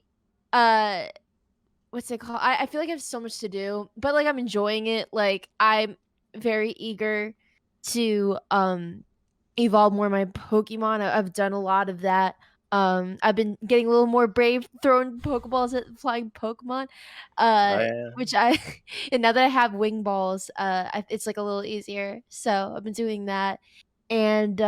what's it called? I feel like I have so much to do, but like I'm enjoying it. Like I'm very eager to evolve more my Pokemon. I've done a lot of that. I've been getting a little more brave throwing Pokeballs at flying Pokemon. Oh Uh, yeah. which I and now that I have wing balls, it's like a little easier. So I've been doing that. And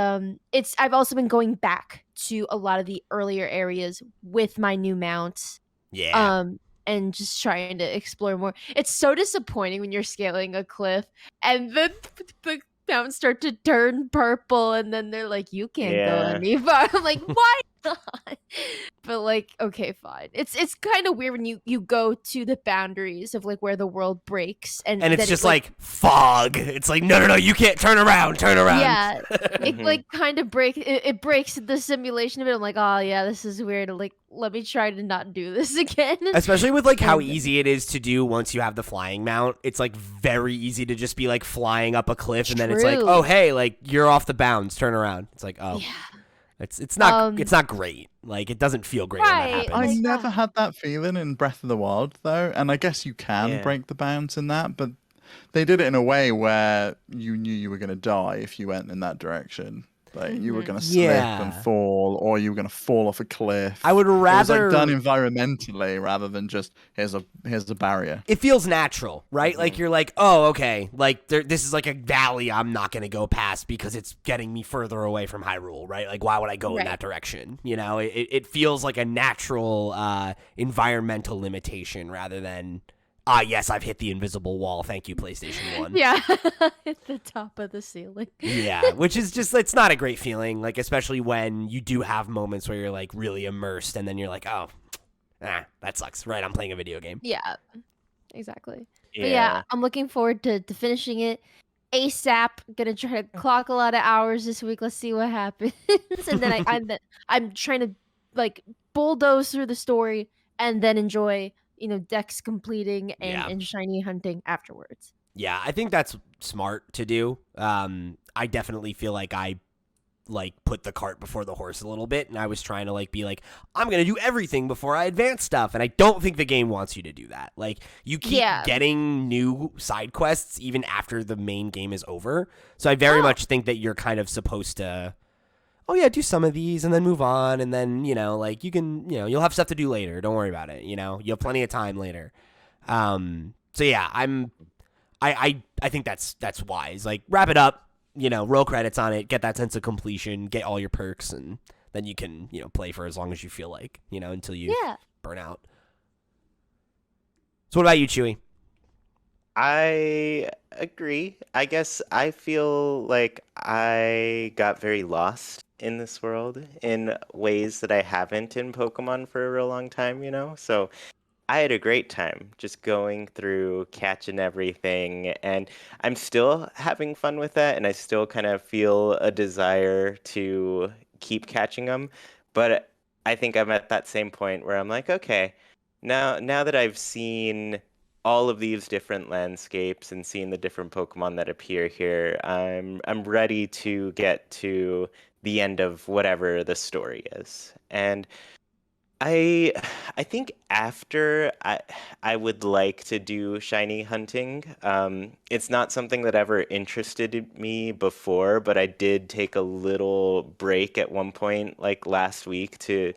it's I've also been going back to a lot of the earlier areas with my new mounts. Yeah. And just trying to explore more. It's so disappointing when you're scaling a cliff and then the mountains start to turn purple and then they're like, you can't go Yeah. any far. I'm like, why not? But like, okay, fine. It's kind of weird when you go to the boundaries of like where the world breaks and And it's then just like fog. It's like, no, you can't turn around. yeah, it Mhm. like kind of it breaks the simulation of it. I'm like, oh yeah, this is weird. Like, let me try to not do this again. Especially with like how And- easy it is to do once you have the flying mount. It's like very easy to just be like flying up a cliff and then it's like, True. oh hey, like you're off the bounds, turn around. It's like, oh, Yeah. it's not Um, it's not great. Like it doesn't feel great when Right, that I happens. like- never had that feeling in Breath of the Wild though, and I guess you can Yeah. break the bounds in that, but they did it in a way where you knew you were going to die if you went in that direction. Like you were Mhm. going to slip Yeah. and fall, or you were going to fall off a cliff. I would It was rather like done environmentally rather than just here's a barrier. it feels natural, right? Like Mhm. you're like, oh, okay, like this is like a valley I'm not gonna go past because it's getting me further away from Hyrule, right? Like why would I go in Right. that direction? You know, it feels like a natural environmental limitation rather than yes, I've hit the invisible wall. Thank you, PlayStation 1. Yeah, at the top of the ceiling. Yeah, which is just, it's not a great feeling, like, especially when you do have moments where you're, like, really immersed, and then you're like, oh, that sucks, right? I'm playing a video game. Yeah, exactly. But yeah, I'm looking forward to finishing it ASAP. Gonna try to clock a lot of hours this week. Let's see what happens. And then I'm trying to like bulldoze through the story and then enjoy Dex completing Yeah. and shiny hunting afterwards. Yeah, I think that's smart to do. I definitely feel like I like put the cart before the horse a little bit, and I was trying to like be like, I'm gonna do everything before I advance stuff, and I don't think the game wants you to do that. Like you keep Yeah. getting new side quests even after the main game is over, so I very much think that you're kind of supposed to, oh yeah, do some of these and then move on, and then like you can you'll have stuff to do later. Don't worry about it. You have plenty of time later. So yeah, I think that's wise. Like wrap it up, roll credits on it, get that sense of completion, get all your perks, and then you can play for as long as you feel like, until you Yeah. burn out. So what about you, Chewy? I agree. I guess I feel like I got very lost in this world in ways that I haven't in Pokemon for a real long time. So I had a great time just going through, catching everything, and I'm still having fun with that, and I still kind of feel a desire to keep catching them. But I think I'm at that same point where I'm like, okay, now that I've seen all of these different landscapes and seen the different Pokemon that appear here, I'm ready to get to the end of whatever the story is. And I think after I would like to do shiny hunting. It's not something that ever interested me before, but I did take a little break at one point, like last week, to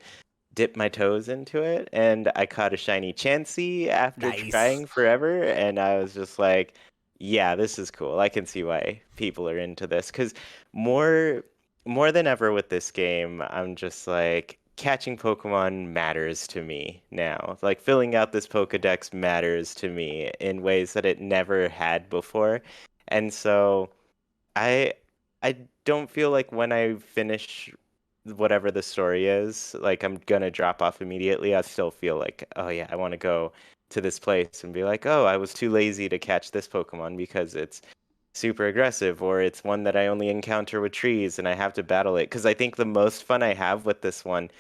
dip my toes into it, and I caught a shiny Chansey after Nice. trying forever, and I was just like, yeah, this is cool. I can see why people are into this, because more than ever with this game, I'm just like, catching Pokemon matters to me now. Like filling out this Pokedex matters to me in ways that it never had before. And so I don't feel like when I finish whatever the story is, like I'm gonna drop off immediately. I still feel like, oh yeah, I want to go to this place and be like, oh, I was too lazy to catch this Pokemon because it's super aggressive, or it's one that I only encounter with trees and I have to battle it. Because I think the most fun I have with this one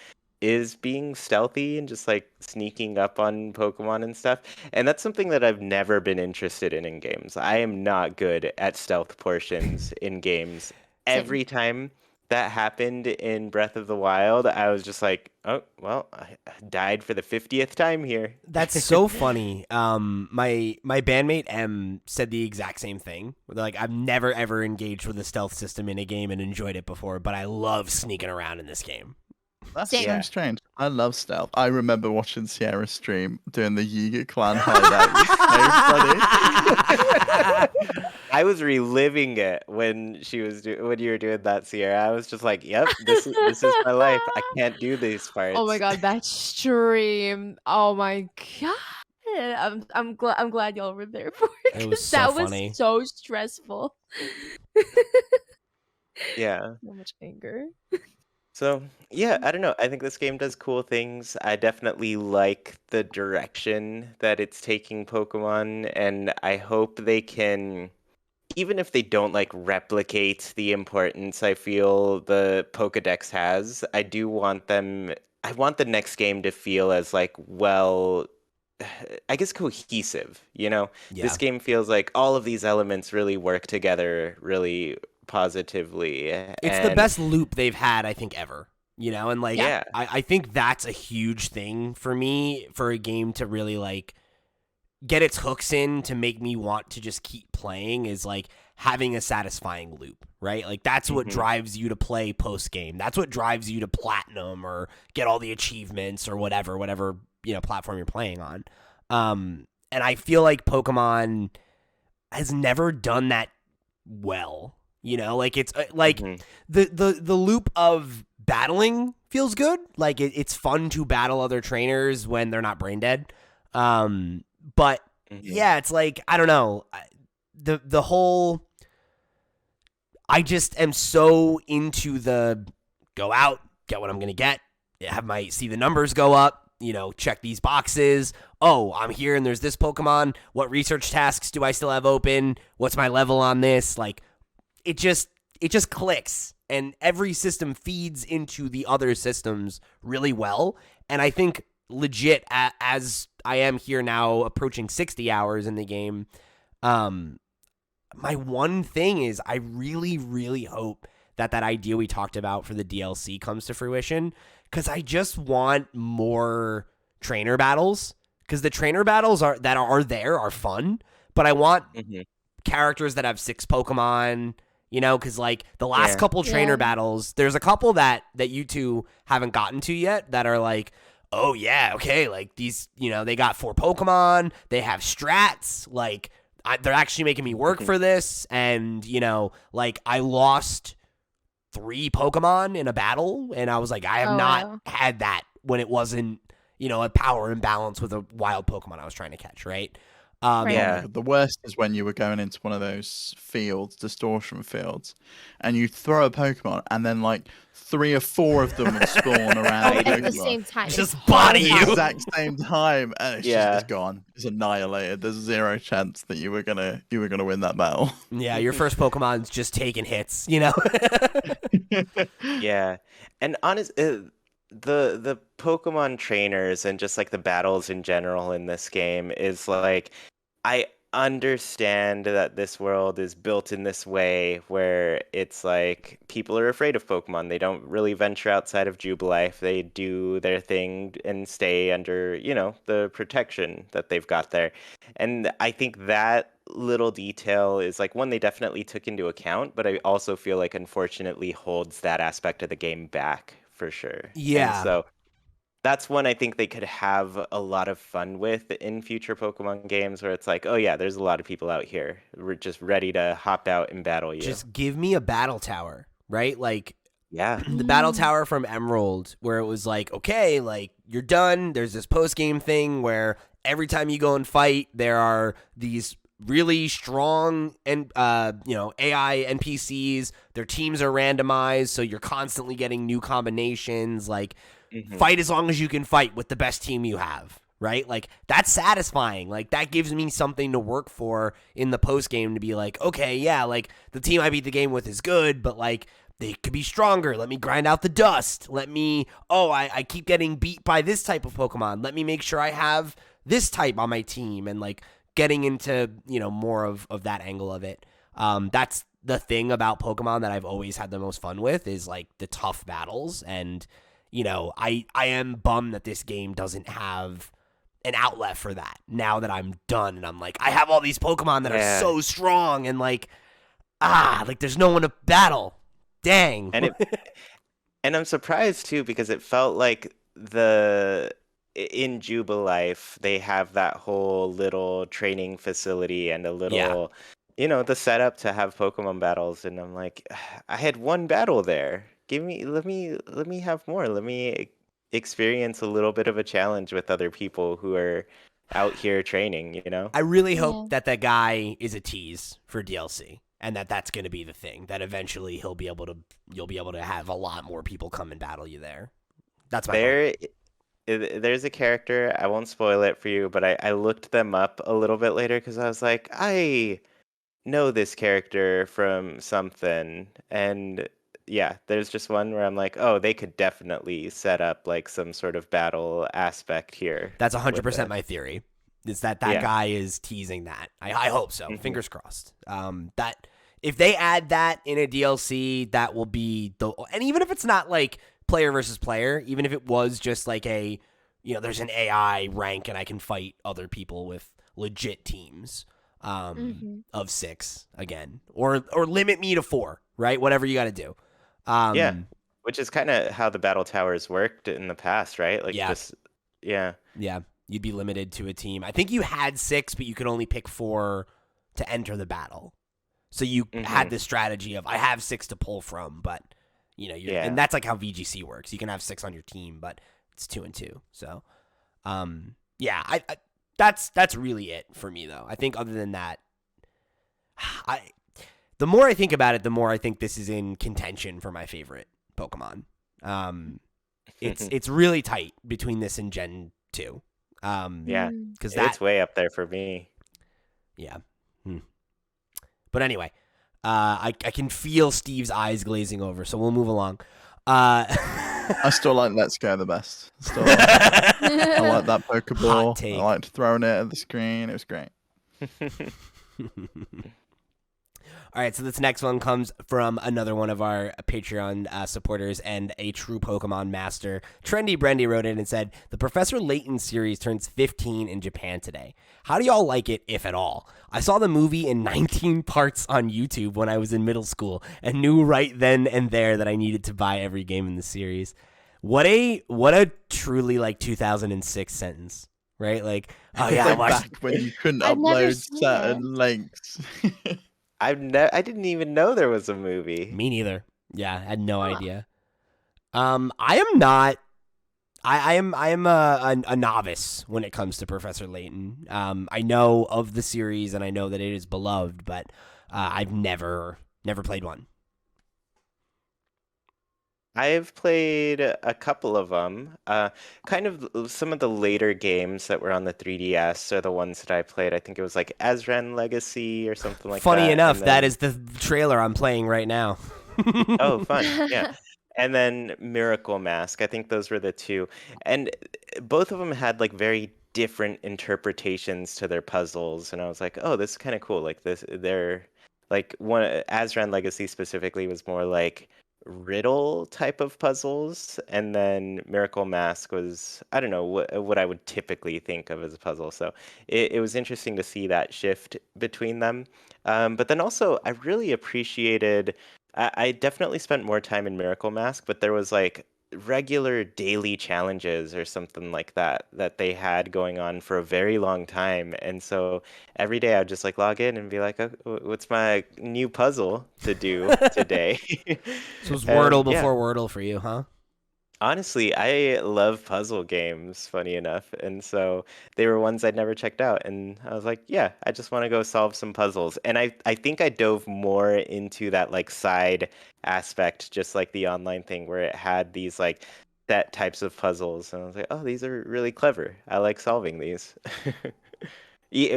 is being stealthy and just like sneaking up on Pokemon and stuff. And that's something that I've never been interested in games. I am not good at stealth portions in games. Same. Every time that happened in Breath of the Wild, I was just like, oh, well, I died for the 50th time here. That's so funny. My bandmate M said the exact same thing. Like, I've never ever engaged with a stealth system in a game and enjoyed it before, but I love sneaking around in this game. That's Same. so Yeah. strange. I love stealth. I remember watching Sierra stream doing the Yiga clan hideout. It was so funny. I was reliving it when when you were doing that, Sierra. I was just like, "Yep, this is my life. I can't do these parts." Oh my god, that stream! Oh my god, I'm glad y'all were there for it It was because so that funny. was so stressful. Yeah. So much anger. So, yeah, I don't know. I think this game does cool things. I definitely like the direction that it's taking Pokemon, and I hope they can, even if they don't like replicate the importance I feel the Pokedex has, I want the next game to feel as like, well, I guess cohesive, you know? Yeah. This game feels like all of these elements really work together really positively. It's the best loop they've had, I think, ever. You know, and like, Yeah. I think that's a huge thing for me, for a game to really like get its hooks in to make me want to just keep playing, is like having a satisfying loop, right? Like that's what drives you to play post game. That's what drives you to platinum or get all the achievements or whatever, you know, platform you're playing on. And I feel like Pokemon has never done that well. You know, like it's like the loop of battling feels good. Like it's fun to battle other trainers when they're not brain dead. But yeah, it's like, I don't know, the whole, I just am so into the go out, get what I'm gonna get, see the numbers go up, you know, check these boxes. Oh, I'm here and there's this Pokemon. What research tasks do I still have open? What's my level on this? Like, it just clicks, and every system feeds into the other systems really well. And I think legit, as I am here now approaching 60 hours in the game, my one thing is I really, really hope that idea we talked about for the DLC comes to fruition, because I just want more trainer battles, because the trainer battles are there are fun, but I want characters that have 6 Pokemon, you know, because like the last couple trainer battles, there's a couple that you two haven't gotten to yet that are like, oh yeah, okay, like these, you know, they got 4 Pokemon, they have strats, like they're actually making me work for this. And, you know, like I lost 3 Pokemon in a battle, and I was like, I have not had that when it wasn't, you know, a power imbalance with a wild Pokemon I was trying to catch, right? Yeah. The worst is when you were going into one of those fields, distortion fields, and you throw a Pokemon, and then like 3 or 4 of them would spawn around at the Pokemon same time. Just It's body you. at the horrifying. exact same time, and it's gone. It's annihilated. There's 0 chance that you were gonna win that battle. Yeah, your first Pokemon's just taking hits, you know? Yeah. And the Pokemon trainers and just like the battles in general in this game is like, I understand that this world is built in this way where it's like people are afraid of Pokemon. They don't really venture outside of Jubilife. They do their thing and stay under, you know, the protection that they've got there. And I think that little detail is like one they definitely took into account, but I also feel like unfortunately holds that aspect of the game back for sure. Yeah. And so that's one I think they could have a lot of fun with in future Pokemon games, where it's like, oh yeah, there's a lot of people out here. We're just ready to hop out and battle you. Just give me a battle tower, right? Like, yeah. the battle tower from Emerald, where it was like, okay, like you're done. There's this post-game thing where every time you go and fight, there are these really strong and you know, AI NPCs. Their teams are randomized, so you're constantly getting new combinations. Like, fight as long as you can fight with the best team you have, right? Like, that's satisfying. Like, that gives me something to work for in the post game, to be like, okay, yeah, like the team I beat the game with is good, but like they could be stronger. Let me grind out the dust. Let me, I keep getting beat by this type of Pokemon. Let me make sure I have this type on my team, and like getting into, you know, more of that angle of it. That's the thing about Pokemon that I've always had the most fun with, is like the tough battles. And, you know, I am bummed that this game doesn't have an outlet for that now that I'm done. And I'm like, I have all these Pokemon that are so strong, and like, like there's no one to battle. Dang. And And I'm surprised too because it felt like in Jubilife they have that whole little training facility and a Yeah. little, the setup to have Pokemon battles, and I'm like, I had one battle there. Let me have more. Let me experience a little bit of a challenge with other people who are out here training. I really Yeah. hope that guy is a tease for DLC, and that's going to be the thing. That eventually you'll be able to have a lot more people come and battle you there. That's my hope. There's a character, I won't spoil it for you, but I looked them up a little bit later because I was like, I know this character from something. And yeah, there's just one where I'm like, oh, they could definitely set up like some sort of battle aspect here. That's with 100% it. my theory. Is that Yeah. guy is teasing that. I hope so. Mhm. Fingers crossed. That if they add that in a DLC, that will be and even if it's not like player versus player, even if it was just like there's an AI rank and I can fight other people with legit teams of 6 again, or limit me to 4, right? Whatever you got to do. Yeah, which is kind of how the battle towers worked in the past, right? Like Yeah. yeah. Yeah, you'd be limited to a team. I think you had 6, but you could only pick 4 to enter the battle. So you had this strategy of I have 6 to pull from, but and that's like how VGC works. You can have 6 on your team, but it's 2 and 2. So, yeah, I that's really it for me though. I think other than that, the more I think about it, the more I think this is in contention for my favorite Pokemon. It's really tight between this and Gen 2. Yeah, because it's way up there for me. Yeah. But anyway, I can feel Steve's eyes glazing over, so we'll move along. I still like Let's Go the best. I like that Pokeball. Hot take. I liked throwing it at the screen. It was great. All right, so this next one comes from another one of our Patreon supporters and a true Pokemon master. Trendy Brendy wrote in and said, the Professor Layton series turns 15 in Japan today. How do y'all like it, if at all? I saw the movie in 19 parts on YouTube when I was in middle school and knew right then and there that I needed to buy every game in the series. What a truly like 2006 sentence, right? Like, oh yeah, I Like watched back when you couldn't I've never upload seen certain links. I didn't even know there was a movie. Me neither. Yeah, I had no idea. I am not. I am a novice when it comes to Professor Layton. I know of the series and I know that it is beloved, but I've never played one. I've played a couple of them. Kind of some of the later games that were on the 3DS are the ones that I played. I think it was like Azran Legacy or something like that. Funny enough, and that then- is the trailer I'm playing right now. Oh, fun. Yeah. And then Miracle Mask. I think those were the two. And both of them had like very different interpretations to their puzzles. And I was like, oh, this is kind of cool. Like they're like one Azran Legacy specifically was more like riddle type of puzzles, and then Miracle Mask was, I don't know, what I would typically think of as a puzzle. So it was interesting to see that shift between them. But then also I really appreciated, I definitely spent more time in Miracle Mask, but there was like regular daily challenges or something like that they had going on for a very long time. And so every day I'd just like log in and be like, oh, what's my new puzzle to do today? So it was And, Wordle yeah. before Wordle for you, huh? Honestly, I love puzzle games, funny enough. And so they were ones I'd never checked out. And I was like, yeah, I just want to go solve some puzzles. And I think I dove more into that like side aspect, just like the online thing where it had these like set types of puzzles. And I was like, oh, these are really clever. I like solving these.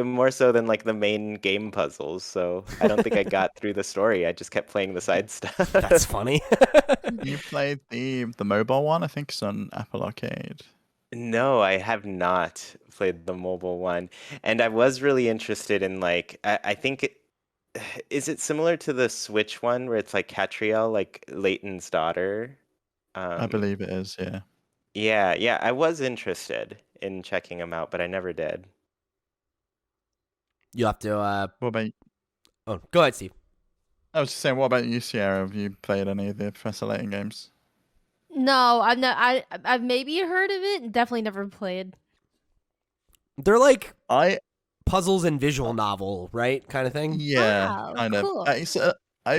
More so than like the main game puzzles. So I don't think I got through the story. I just kept playing the side stuff. That's funny. You played the mobile one? I think it's on Apple Arcade. No, I have not played the mobile one. And I was really interested in like I think is it similar to the Switch one where it's like Catriel, like Layton's daughter? I believe it is, yeah. Yeah, I was interested in checking them out, but I never did. You have to. What about Oh, go ahead, Steve. I was just saying, what about you, Sierra? Have you played any of the Professor Layton games? No, I've not. I've maybe heard of it. Definitely never played. They're like I puzzles and visual novel, right? Kind of thing. Yeah, Wow, kind of. cool. It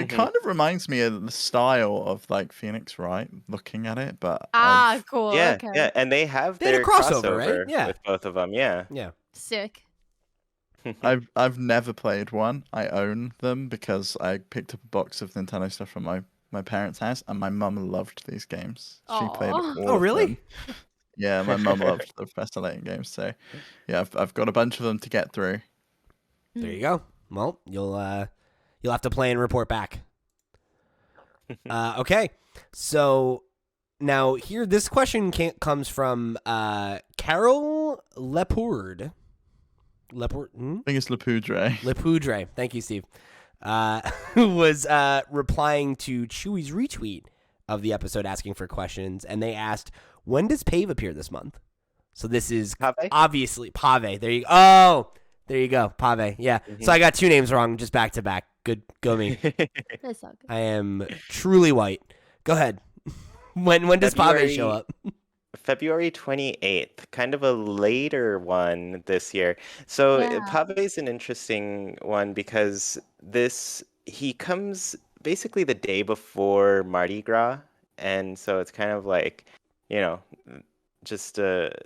hmm kind of reminds me of the style of like Phoenix Wright, looking at it, but Ah, cool. Yeah, Okay, yeah, and they have They had a their crossover, right? Yeah. with both of them. Yeah. Yeah. sick. I've never played one. I own them because I picked up a box of Nintendo stuff from my parents' house, and my mum loved these games. She played Aw. all Oh, of really? them. Yeah, my mum loved the Professor Layton games, so yeah, I've got a bunch of them to get through. There you go. Well, you'll have to play and report back. Okay, so now here, this question comes from Carol Lepourde. Lepourde. I think it's Lapoudre. Lepoudre. Thank you, Steve. Who was replying to Chuy's retweet of the episode asking for questions, and they asked, when does Pavé appear this month? So this is Pavé? obviously Pavé. There you go. Oh, there you go. Pavé. Yeah. Mhm. So I got two names wrong just back to back. Good. Go me. That's all good. I am truly white. Go ahead. When does Pavé show up? February 28th, kind of a later one this year. So Yeah. Pavé's an interesting one because he comes basically the day before Mardi Gras, and so it's kind of like, you know, just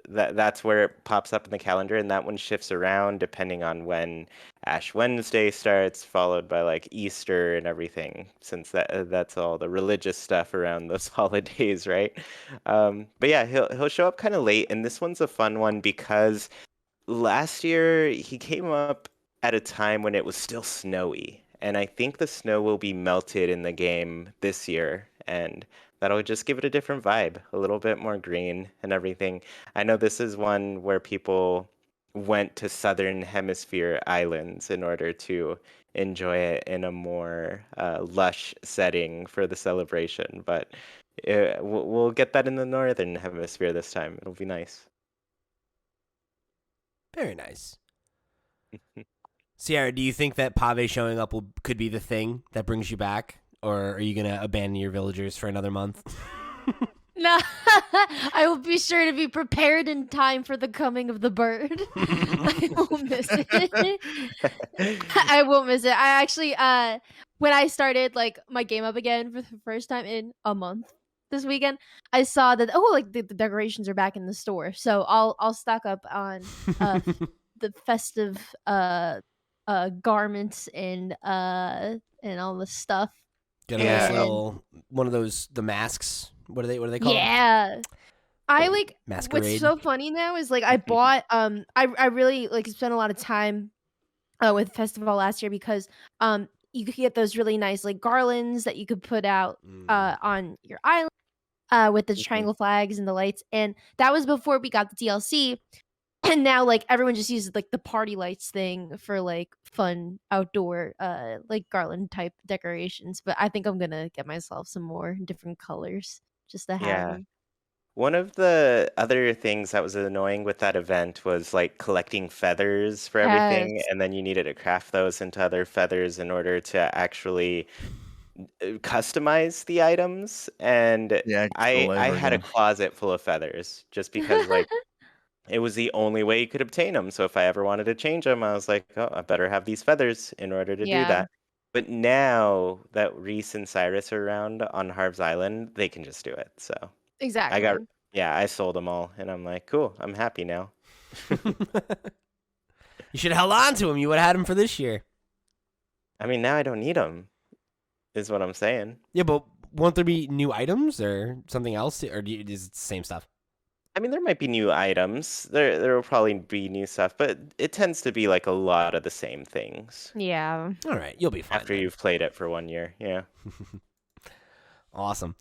that's where it pops up in the calendar, and that one shifts around depending on when Ash Wednesday starts, followed by like Easter and everything, since that's all the religious stuff around those holidays, right? But yeah, he'll show up kind of late, and this one's a fun one because last year he came up at a time when it was still snowy, and I think the snow will be melted in the game this year, and that'll just give it a different vibe, a little bit more green and everything. I know this is one where people went to southern hemisphere islands in order to enjoy it in a more lush setting for the celebration, but we'll get that in the northern hemisphere this time. It'll be nice. Very nice. Sierra, do you think that Pavé showing up could be the thing that brings you back? Or are you going to abandon your villagers for another month? No, I will be sure to be prepared in time for the coming of the bird. I won't miss it. I won't miss it. I actually, when I started like my game up again for the first time in a month this weekend, I saw that like the decorations are back in the store, so I'll stock up on the festive garments and all the stuff. Get a Yeah. nice little one of those, the masks. What are they called? Yeah. I like Masquerade. what's so funny now is like I bought I really like spent a lot of time with festival last year because you could get those really nice like garlands that you could put out on your island with the triangle flags and the lights, and that was before we got the DLC. And now like everyone just uses like the party lights thing for like fun outdoor like garland type decorations, but I think I'm gonna get myself some more different colors just to have Yeah. them. One of the other things that was annoying with that event was like collecting feathers for everything, Yes. and then you needed to craft those into other feathers in order to actually customize the items. And Yeah, it's I all I over had a again. closet full of feathers just because like it was the only way you could obtain them. So if I ever wanted to change them, I was like, oh, I better have these feathers in order to do Yeah. that. But now that Reese and Cyrus are around on Harv's Island, they can just do it. So Exactly. I sold them all, and I'm like, cool, I'm happy now. You should have held on to him. You would have had him for this year. I mean, now I don't need them, is what I'm saying. Yeah, but won't there be new items or something else? Or is it the same stuff? I mean, there might be new items. There will probably be new stuff, but it tends to be like a lot of the same things Yeah. All right, you'll be fine. after then. you've played it for 1 year. Yeah. Awesome.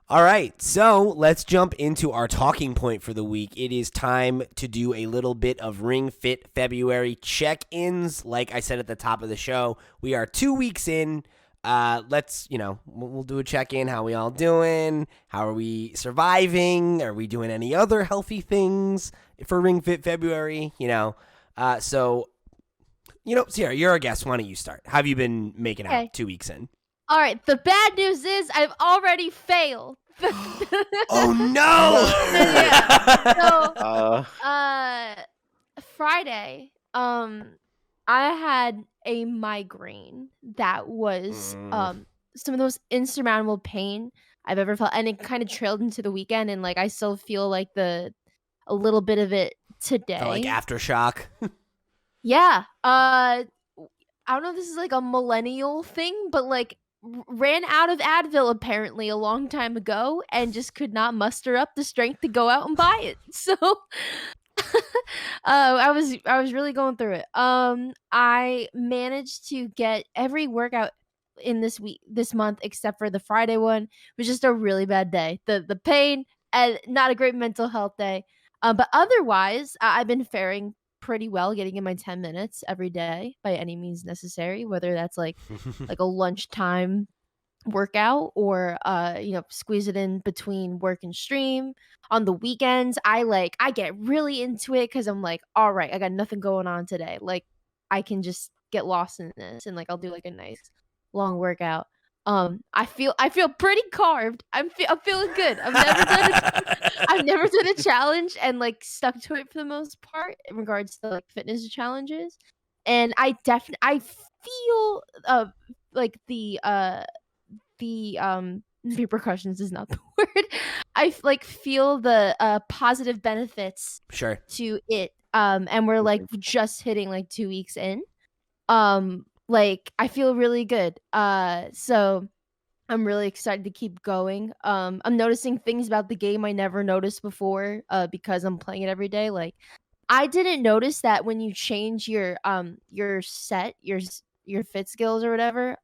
All right, so let's jump into our talking point for the week. It is time to do a little bit of Ring Fit February check-ins. Like I said at the top of the show, we are 2 weeks in. Let's, we'll do a check-in. How we all doing? How are we surviving? Are we doing any other healthy things for Ring Fit February? So, Sierra, you're our guest. Why don't you start? How have you been making out Okay. 2 weeks in? All right, the bad news is I've already failed Oh no! So, Friday, I had a migraine that was some of the most insurmountable pain I've ever felt, and it kind of trailed into the weekend, and like I still feel like a little bit of it today. The like aftershock. Yeah. I don't know if this is like a millennial thing, but like ran out of Advil apparently a long time ago and just could not muster up the strength to go out and buy it. So I was really going through it. I managed to get every workout in this month except for the Friday one. It was just a really bad day. The pain and not a great mental health day. But otherwise, I've been faring pretty well, getting in my 10 minutes every day by any means necessary, whether that's like a lunchtime workout or squeeze it in between work and stream. On the weekends I get really into it because I'm like, all right, I got nothing going on today, like I can just get lost in this, and like I'll do like a nice long workout. I feel pretty carved. I'm feeling good. I've never done a challenge and like stuck to it for the most part in regards to like fitness challenges, and I feel like the repercussions is not the word. I feel the positive benefits Sure. to it. And we're like just hitting like 2 weeks in. Like I feel really good. So I'm really excited to keep going. I'm noticing things about the game I never noticed before because I'm playing it every day. Like I didn't notice that when you change your fit skills or whatever,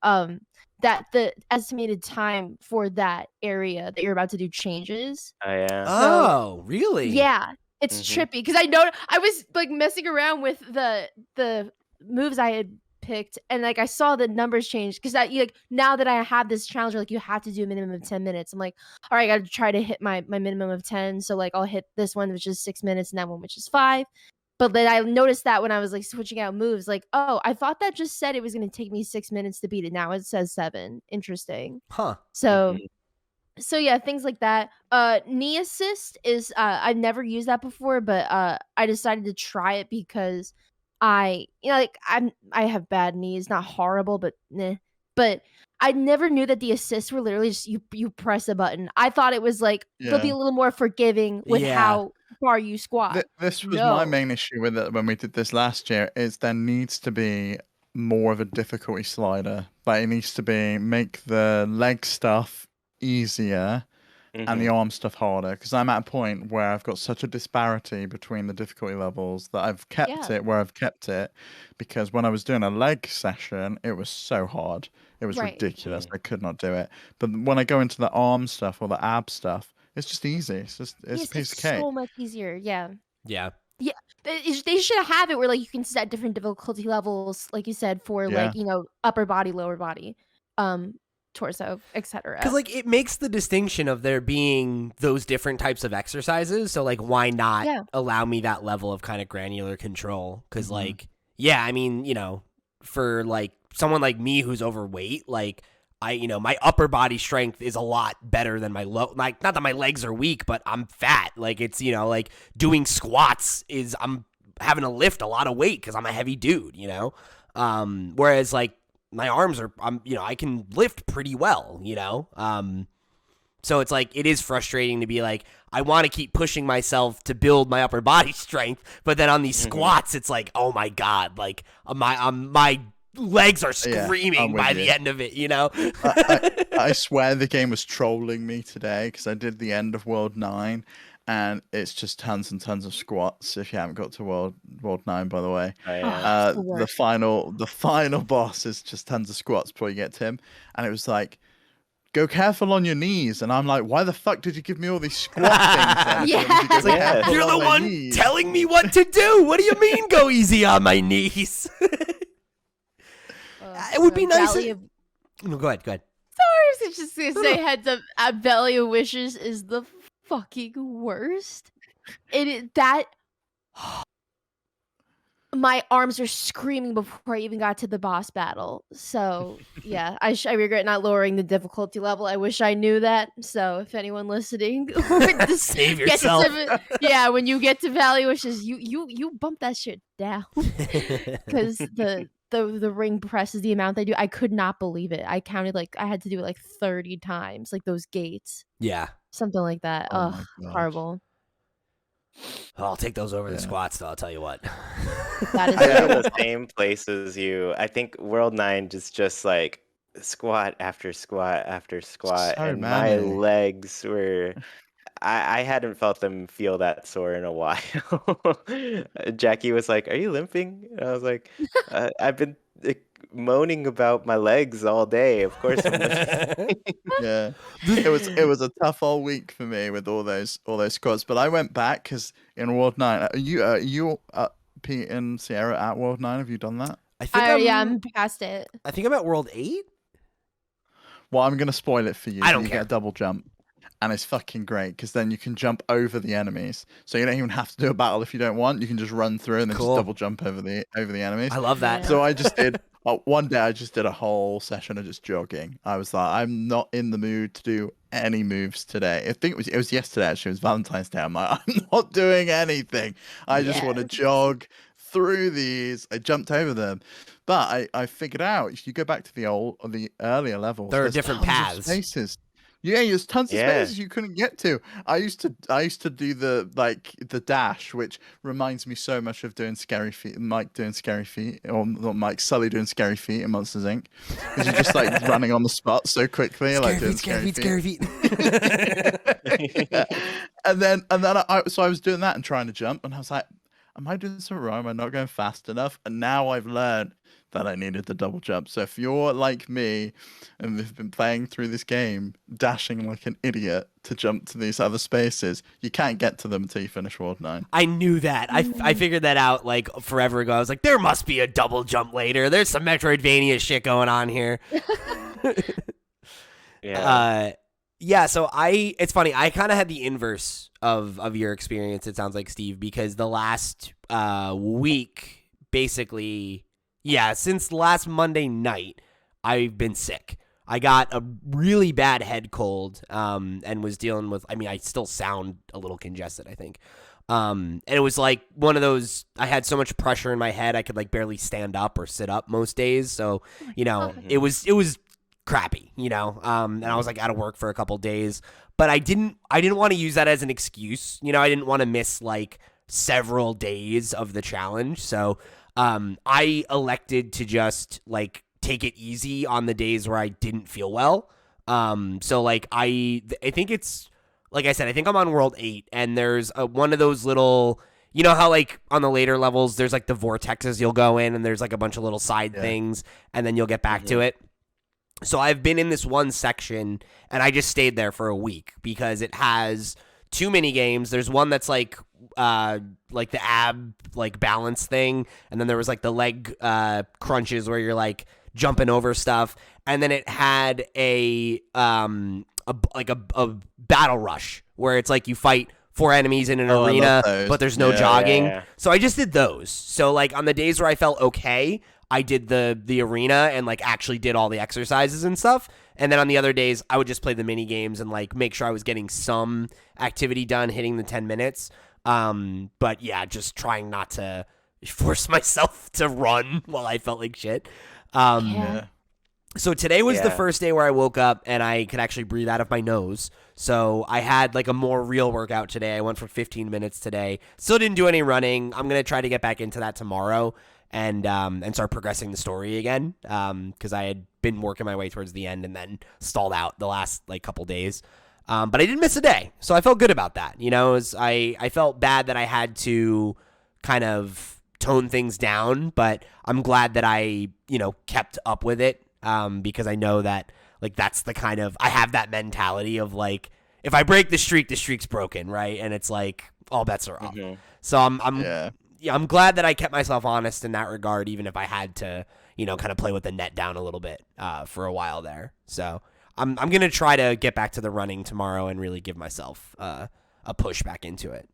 that the estimated time for that area that you're about to do changes. Oh yeah. Oh, really? Yeah, it's trippy because I was like messing around with the moves I had picked, and like I saw the numbers change because like now that I have this challenge, like you have to do a minimum of 10 minutes. I'm like, all right, I got to try to hit my minimum of 10. So like I'll hit this one, which is 6 minutes, and that one, which is 5. But then I noticed that when I was like switching out moves, like, oh, I thought that just said it was going to take me 6 minutes to beat it. Now it says 7. Interesting. Huh. So yeah, things like that. Knee assist is I've never used that before, but I decided to try it because I have bad knees, not horrible, but nah. But I never knew that the assists were literally just you press a button. I thought it was like they'll be a little more forgiving with how far you squat. This was my main issue with it when we did this last year, is there needs to be more of a difficulty slider. But it needs to be make the leg stuff easier and the arm stuff harder, because I'm at a point where I've got such a disparity between the difficulty levels that I've kept it where I've kept it, because when I was doing a leg session it was so hard, it was ridiculous. I could not do it. But when I go into the arm stuff or the ab stuff, it's just easy. It's a piece of cake. So much easier. Yeah. They should have it where like you can set different difficulty levels, like you said, for like upper body, lower body, torso, etc. Because like it makes the distinction of there being those different types of exercises. So like why not allow me that level of kind of granular control? Because like I mean, for like someone like me who's overweight, like my upper body strength is a lot better than my low. Like not that my legs are weak, but I'm fat. Like it's like doing squats is I'm having to lift a lot of weight because I'm a heavy dude. Whereas like my arms are, I can lift pretty well, so it's like, it is frustrating to be like, I want to keep pushing myself to build my upper body strength, but then on these squats, it's like, oh my God, like my legs are screaming by the end of it, I swear the game was trolling me today because I did the end of World 9. And it's just tons and tons of squats. If you haven't got to World 9, by the way, the final boss is just tons of squats before you get to him. And it was like, go careful on your knees. And I'm like, why the fuck did you give me all these squat things? Then? You're the one telling me what to do. What do you mean, go easy on my knees? It would be nice. No, go ahead. Sorry, I was just gonna say, heads up. Valley of Wishes is the fucking worst. my arms are screaming before I even got to the boss battle. So yeah, I regret not lowering the difficulty level. I wish I knew that. So if anyone listening, just Save gets yourself. yeah, when you get to Valley Wishes, you bump that shit down because the ring presses the amount they do. I could not believe it. I counted like I had to do it like 30 times, like those gates, Yeah. something like that. Oh Ugh, my gosh. horrible. Oh, I'll take those over the Yeah. squats, though. I'll tell you what. That is I'm in true. the same place as you. I think World 9 just like squat after squat after squat, So and my many. legs were. I hadn't felt them feel that sore in a while. Jackie was like, "Are you limping?" And I was like, "I've been moaning about my legs all day. Of course I'm limping." Yeah, it was a tough all week for me with all those squads. But I went back because in World 9, you Pete and Sierra at World 9. Have you done that? I think I'm past it. I think I'm at World 8. Well, I'm gonna spoil it for you. I don't You care. get a double jump, and it's fucking great because then you can jump over the enemies. So you don't even have to do a battle if you don't want. You can just run through and then Cool. just double jump over the enemies. I love that. Yeah. So I just did. One day I just did a whole session of just jogging. I was like, I'm not in the mood to do any moves today. I think it was yesterday actually. It was Valentine's Day. I'm like, I'm not doing anything. I just want to jog through these. I jumped over them, but I figured out if you go back to the earlier levels, There are there's different tons of paths. spaces. Yeah, there's tons of Yeah. spaces you couldn't get to. I used to do the dash, which reminds me so much of doing Scary Feet, Mike doing Scary Feet, or not Mike, Sully doing Scary Feet in Monsters Inc. Because you're just like running on the spot so quickly, like doing Scary Feet. Yeah. And then I was doing that and trying to jump, and I was like, am I doing something wrong? Am I not going fast enough? And now I've learned that I needed the double jump. So if you're like me and have been playing through this game, dashing like an idiot to jump to these other spaces, you can't get to them until you finish World 9. I knew that. I figured that out like forever ago. I was like, there must be a double jump later. There's some Metroidvania shit going on here. Yeah. Yeah, so it's funny. I kind of had the inverse of your experience, it sounds like, Steve, because the last week, basically, yeah, since last Monday night, I've been sick. I got a really bad head cold and was dealing with, I mean, I still sound a little congested, I think. And it was like one of those, I had so much pressure in my head, I could like barely stand up or sit up most days. So, you know, it was crappy, you know, and I was like out of work for a couple days, but I didn't want to use that as an excuse. You know, I didn't want to miss like several days of the challenge. So, I elected to just like take it easy on the days where I didn't feel well. So like I think it's, like I said, I think I'm on World 8, and there's one of those little, you know how like on the later levels, there's like the vortexes you'll go in, and there's like a bunch of little side things, and then you'll get back to it. So I've been in this one section, and I just stayed there for a week because it has 2 mini games. There's one that's like the ab like balance thing, and then there was like the leg crunches where you're like jumping over stuff, and then it had a battle rush where it's like you fight 4 enemies in an arena, but there's no jogging. Yeah. So I just did those. So like on the days where I felt okay, I did the arena and like actually did all the exercises and stuff. And then on the other days, I would just play the mini games and like make sure I was getting some activity done, hitting the 10 minutes. But yeah, just trying not to force myself to run while I felt like shit. Yeah. So today was the Yeah. first day where I woke up and I could actually breathe out of my nose. So I had like a more real workout today. I went for 15 minutes today. Still didn't do any running. I'm gonna try to get back into that tomorrow and start progressing the story again. Because I had been working my way towards the end and then stalled out the last like couple days. But I didn't miss a day, so I felt good about that. You know, I felt bad that I had to kind of tone things down, but I'm glad that I, you know, kept up with it. Because I know that like that's the kind of, I have that mentality of like, if I break the streak, the streak's broken, right? And it's like all bets are off. So I'm glad that I kept myself honest in that regard, even if I had to, you know, kind of play with the net down a little bit for a while there. So I'm gonna try to get back to the running tomorrow and really give myself a push back into it.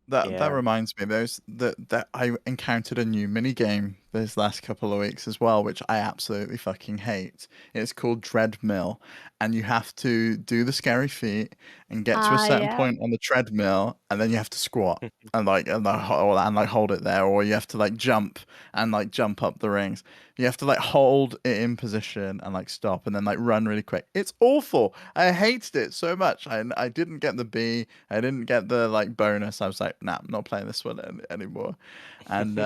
That Yeah. reminds me, that I encountered a new mini game this last couple of weeks as well, which I absolutely fucking hate. It's called Treadmill, and you have to do the scary feat and get to a certain Yeah. point on the treadmill, and then you have to squat and hold it there, or you have to like jump and like jump up the rings. You have to like hold it in position and like stop and then like run really quick. It's awful. I hated it so much. I didn't get the B. I didn't get the like bonus. I was like, nah, I'm not playing this one anymore. And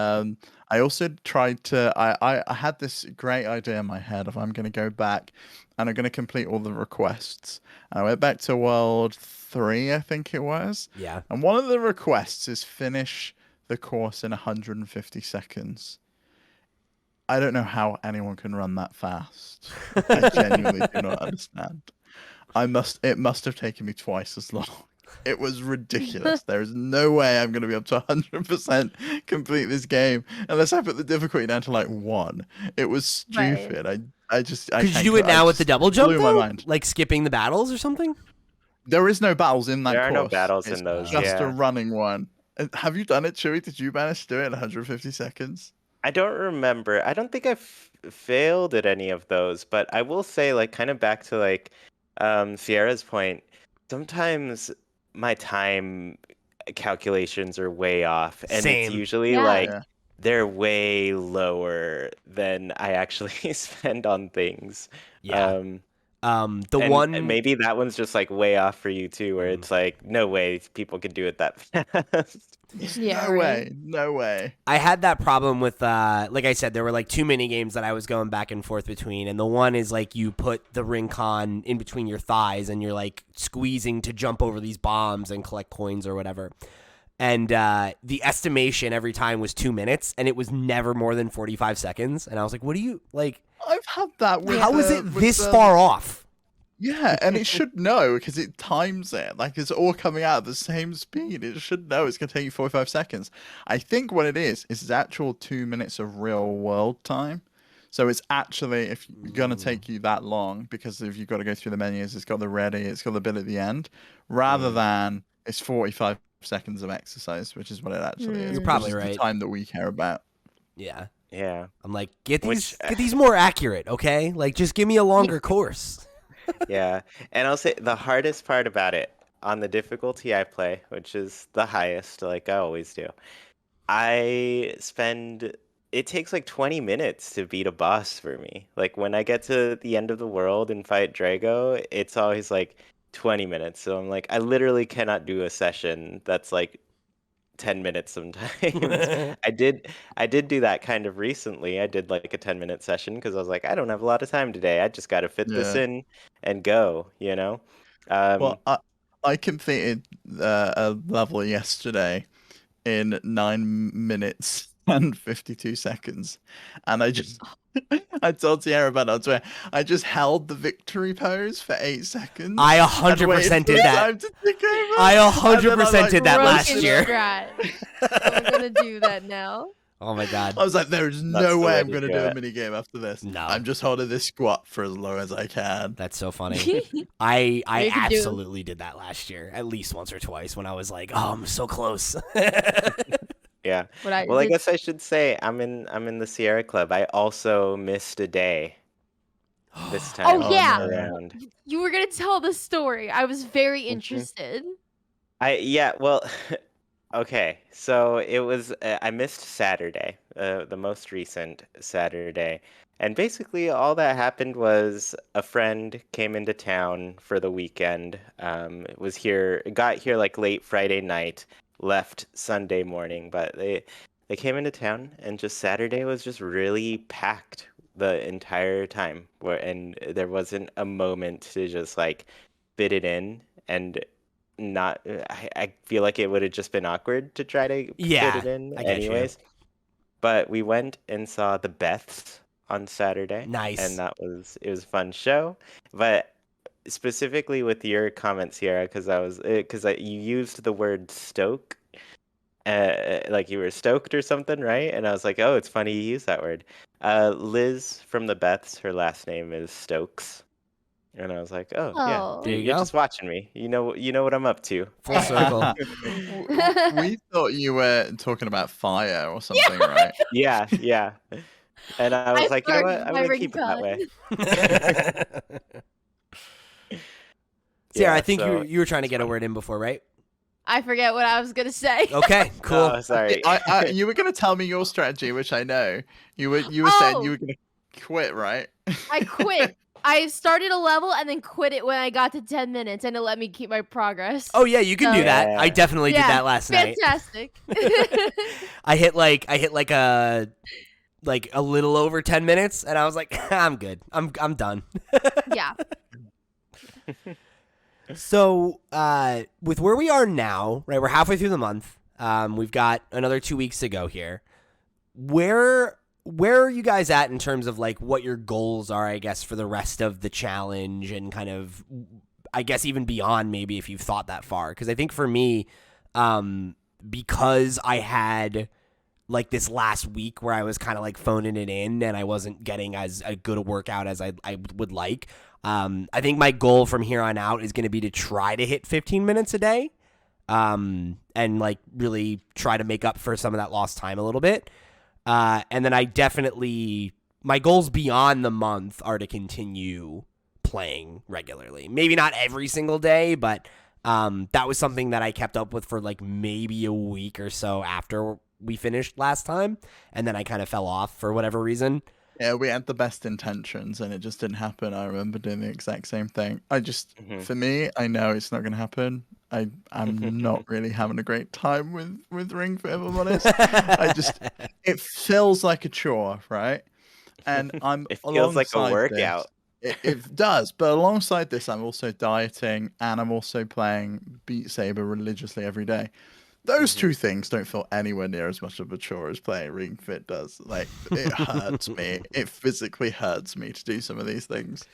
I also tried to. I had this great idea in my head of I'm going to go back and I'm going to complete all the requests. And I went back to World 3, I think it was. Yeah. And one of the requests is finish the course in 150 seconds. I don't know how anyone can run that fast. I genuinely do not understand. It must have taken me twice as long. It was ridiculous. There is no way I'm going to be able to 100% complete this game unless I put the difficulty down to like 1. It was Right. stupid. Could you do it now with the double jump, blew my though? mind. Like skipping the battles or something? There is no battles in that There course. are no battles It's in those. just a Yeah. running one. Have you done it, Chuy? Did you manage to do it in 150 seconds? I don't remember. I don't think I failed at any of those, but I will say, like, kind of back to like Sierra's point. Sometimes my time calculations are way off, and it's Same. usually Yeah. like Yeah. they're way lower than I actually spend on things. Yeah. And one maybe that one's just like way off for you too, where it's like, no way people could do it that fast. Yeah, No right. way. No way. I had that problem with like I said, there were like 2 mini games that I was going back and forth between, and the one is like you put the ring con in between your thighs and you're like squeezing to jump over these bombs and collect coins or whatever. And the estimation every time was 2 minutes, and it was never more than 45 seconds. And I was like, what do you like? I've had that with How is the- it with this the- far off? Yeah, and it should know because it times it. Like it's all coming out at the same speed. It should know it's going to take you 45 seconds. I think what it is it's actual 2 minutes of real world time. So it's actually if going to take you that long because if you've got to go through the menus, it's got the ready, it's got the bit at the end, rather than it's 45 seconds of exercise, which is what it actually is. You're probably which is right. the time that we care about. Yeah. Yeah. I'm like, get Which- these more accurate, okay? Like just give me a longer course. Yeah. And I'll say the hardest part about it on the difficulty I play, which is the highest, like I always do, it takes like 20 minutes to beat a boss for me. Like when I get to the end of the world and fight Drago, it's always like 20 minutes. So I'm like, I literally cannot do a session that's like 10 minutes sometimes. I did do that kind of recently. I did like a 10-minute session because I was like, I don't have a lot of time today. I just got to fit this Yeah. in and go, you know? Well, I completed a level yesterday in 9 minutes and 52 seconds, and I told Sierra about it on Twitter. I just held the victory pose for 8 seconds. I and 100% waited for did the that. time to tick over, I and then 100% did that Broken last year. strat. I'm gonna do that now. Oh my god. I was like, there is That's no the way way I'm to going to do do a it. mini game after this. No. I'm just holding this squat for as long as I can. That's so funny. I You can do it. absolutely did that last year, at least once or twice when I was like, oh, I'm so close. Yeah. But I Well, I did- guess I should say I'm in the Sierra Club. I also missed a day this time Oh yeah, around. you were gonna tell the story. I was very Mhm. interested. Well, okay. So it was I missed Saturday, the most recent Saturday. And basically all that happened was a friend came into town for the weekend. Got here like late Friday night, left Sunday morning, but they came into town and just Saturday was just really packed the entire time. And there wasn't a moment to just like fit it in and not I feel like it would have just been awkward to try to Yeah, fit it in I get you. anyways. But we went and saw the Beths on Saturday. Nice. And it was a fun show. But specifically with your comments here, because you used the word stoke, like you were stoked or something, right? And I was like, oh, it's funny you use that word. Liz from the Beths, her last name is Stokes. And I was like, "Oh, yeah, Oh. There you you're go. just watching me. You know what I'm up to." Full circle. We thought you were talking about fire or Yeah. something, right? Yeah, yeah. And I I was like, "You know what? farted I'm my gonna keep it that ringtone. way." Sarah, I Yeah, think so you were trying to it's get a fun. word in before, right? I forget what I was gonna say. Okay, cool. Oh, sorry. You were going to tell me your strategy, which I know. You were saying you Oh, were going to quit, right? I quit. I started a level and then quit it when I got to 10 minutes, and it let me keep my progress. Oh yeah, you can do So, that. I Yeah. definitely did yeah, that last night. fantastic. I hit like a little over 10 minutes, and I was like, I'm good. I'm done. Yeah. So, with where we are now, right? We're halfway through the month. We've got another 2 weeks to go here. Where are you guys at in terms of like what your goals are, I guess, for the rest of the challenge and kind of, I guess, even beyond maybe if you've thought that far? Because I think for me, because I had like this last week where I was kind of like phoning it in and I wasn't getting as a good a workout as I would like. I think my goal from here on out is going to be to try to hit 15 minutes a day, and like really try to make up for some of that lost time a little bit. And then my goals beyond the month are to continue playing regularly. Maybe not every single day, but that was something that I kept up with for like maybe a week or so after we finished last time, and then I kind of fell off for whatever reason. Yeah, we had the best intentions and it just didn't happen. I remember doing the exact same thing. Mhm. For me, I know it's not going to happen. I'm not really having a great time with Ring Fit, if I'm honest. It feels like a chore, right? And I'm It feels like a alongside workout. this. It does, but alongside this, I'm also dieting and I'm also playing Beat Saber religiously every day. Those two things don't feel anywhere near as much of a chore as playing Ring Fit does. Like, it hurts me. It physically hurts me to do some of these things.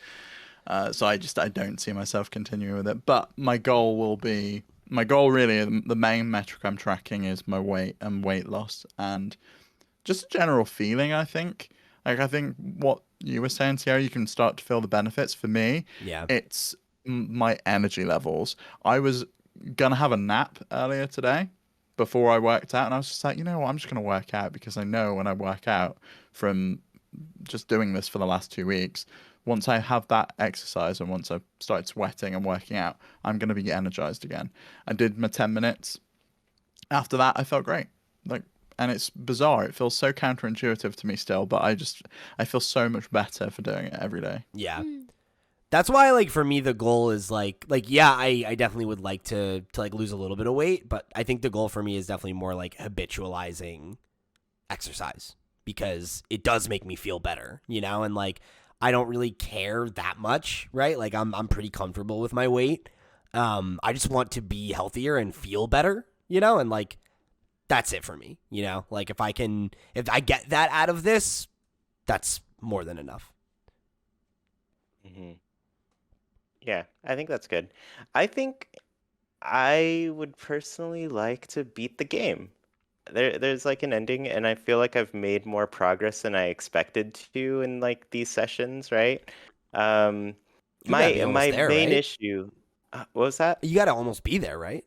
So I don't see myself continuing with it. But my goal really, the main metric I'm tracking is my weight and weight loss and just a general feeling, I think. Like, I think what you were saying, Sierra, you can start to feel the benefits. For me, Yeah. it's my energy levels. I was going to have a nap earlier today before I worked out, and I was just like, you know what, I'm just going to work out because I know when I work out from just doing this for the last 2 weeks, once I have that exercise and once I've started sweating and working out, I'm going to be energized again. I did my 10 minutes. After that, I felt great. Like, and it's bizarre. It feels so counterintuitive to me still, but I feel so much better for doing it every day. Yeah. That's why, like, for me, the goal is like, yeah, I definitely would like to like lose a little bit of weight, but I think the goal for me is definitely more like habitualizing exercise because it does make me feel better, you know? And like, I don't really care that much, right? Like, I'm pretty comfortable with my weight. I just want to be healthier and feel better, you know? And like, that's it for me, you know? Like, if I get that out of this, that's more than enough. Mm-hmm. Yeah, I think that's good. I think I would personally like to beat the game. There's like an ending, and I feel like I've made more progress than I expected to in like these sessions, right? Um, You gotta be my almost there, main right? issue, what was that? You gotta almost be there, right?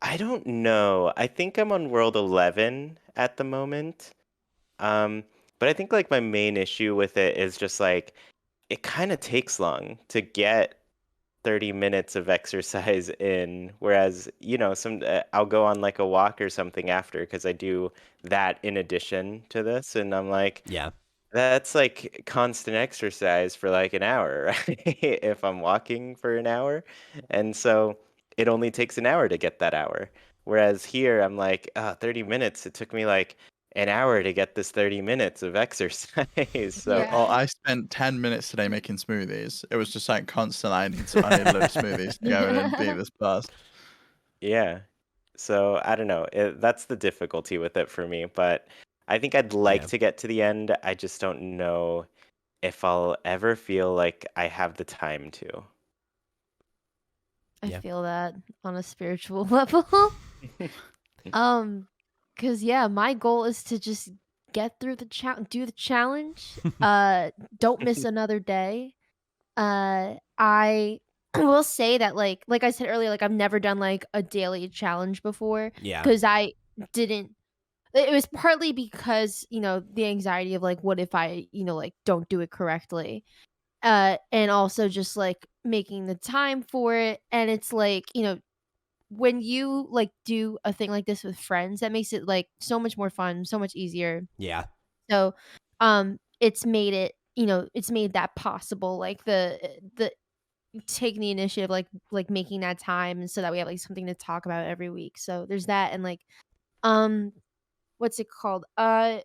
I don't know. I think I'm on world 11 at the moment. Um, but I think like my main issue with it is just like it kind of takes long to get 30 minutes of exercise in, whereas I'll go on like a walk or something after because I do that in addition to this, and I'm like, Yeah. that's like constant exercise for like an hour, right? If I'm walking for an hour, and so it only takes an hour to get that hour, whereas here I'm like, 30 minutes, it took me like an hour to get this 30 minutes of exercise. So Yeah. Oh, I spent 10 minutes today making smoothies. It was just like constant. I need a load of smoothies to go in and beat this bus. yeah. So I don't know. That's the difficulty with it for me, but I think I'd like Yeah. to get to the end. I just don't know if I'll ever feel like I have the time to. I Yeah. feel that on a spiritual level. Cause yeah, my goal is to just get through do the challenge. Don't miss another day. I will say that like I said earlier, like I've never done like a daily challenge before Yeah. because I didn't. It was partly because the anxiety of like what if I like don't do it correctly, and also just like making the time for it, and it's like when you like do a thing like this with friends, that makes it like so much more fun, so much easier. Yeah. So, it's made it, it's made that possible. Like the taking the initiative, like making that time, and so that we have like something to talk about every week. So there's that, and like, um, what's it called? I